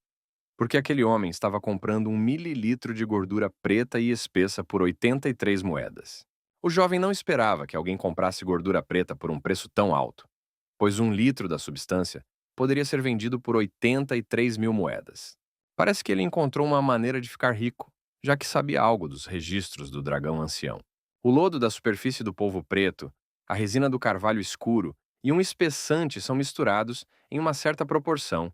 porque aquele homem estava comprando 1 mililitro de gordura preta e espessa por 83 moedas. O jovem não esperava que alguém comprasse gordura preta por um preço tão alto, pois 1 litro da substância poderia ser vendido por 83 mil moedas. Parece que ele encontrou uma maneira de ficar rico, já que sabia algo dos registros do dragão ancião. O lodo da superfície do polvo preto, a resina do carvalho escuro e um espessante são misturados em uma certa proporção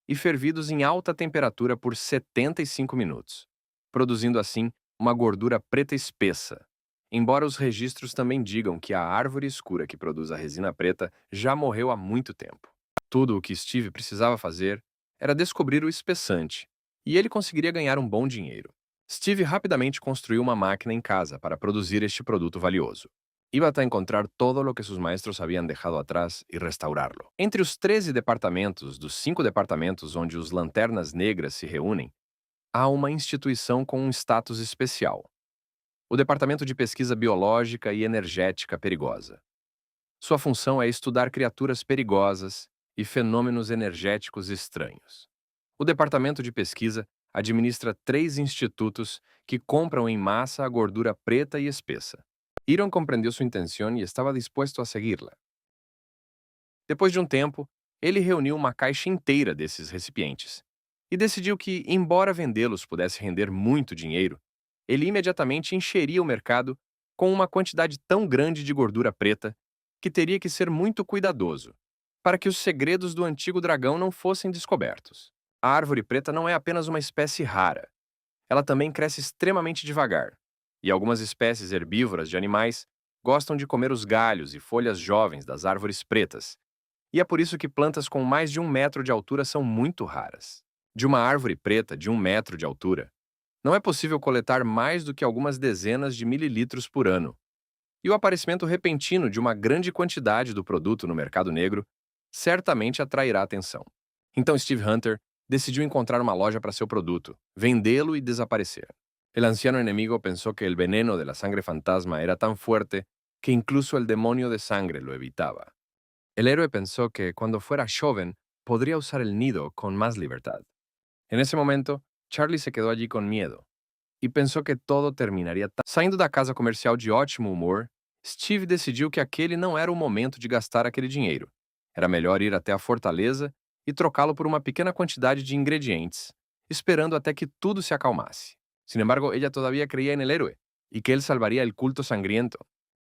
e fervidos em alta temperatura por 75 minutos, produzindo assim uma gordura preta espessa. Embora os registros também digam que a árvore escura que produz a resina preta já morreu há muito tempo. Tudo o que Steve precisava fazer era descobrir o espessante, e ele conseguiria ganhar um bom dinheiro. Steve rapidamente construiu uma máquina em casa para produzir este produto valioso. Iba a encontrar todo lo que sus maestros habían dejado atrás e restaurarlo. Entre os 13 departamentos dos 5 departamentos onde os Lanternas Negras se reúnem, há uma instituição com um status especial: o Departamento de Pesquisa Biológica e Energética Perigosa. Sua função é estudar criaturas perigosas e fenômenos energéticos estranhos. O Departamento de Pesquisa administra 3 institutos que compram em massa a gordura preta e espessa. Iron compreendeu sua intenção e estava disposto a segui-la. Depois de um tempo, ele reuniu uma caixa inteira desses recipientes e decidiu que, embora vendê-los pudesse render muito dinheiro, ele imediatamente encheria o mercado com uma quantidade tão grande de gordura preta que teria que ser muito cuidadoso para que os segredos do antigo dragão não fossem descobertos. A árvore preta não é apenas uma espécie rara, ela também cresce extremamente devagar, e algumas espécies herbívoras de animais gostam de comer os galhos e folhas jovens das árvores pretas, e é por isso que plantas com mais de 1 metro de altura são muito raras. De uma árvore preta de 1 metro de altura, não é possível coletar mais do que algumas dezenas de mililitros por ano, e o aparecimento repentino de uma grande quantidade do produto no mercado negro certamente atrairá atenção. Então Steve Hunter decidiu encontrar uma loja para seu produto, vendê-lo e desaparecer. El anciano enemigo pensó que el veneno de la sangre fantasma era tan fuerte que incluso el demonio de sangre lo evitaba. El héroe pensó que cuando fuera joven podría usar el nido con más libertad. En ese momento, Charlie se quedó allí con miedo e pensou que todo terminaria. Saindo da casa comercial de ótimo humor, Steve decidiu que aquele não era o momento de gastar aquele dinheiro. Era melhor ir até a fortaleza e trocá-lo por uma pequena quantidade de ingredientes, esperando até que tudo se acalmasse. Sin embargo, ella todavía creía en el héroe y que él salvaría el culto sangriento.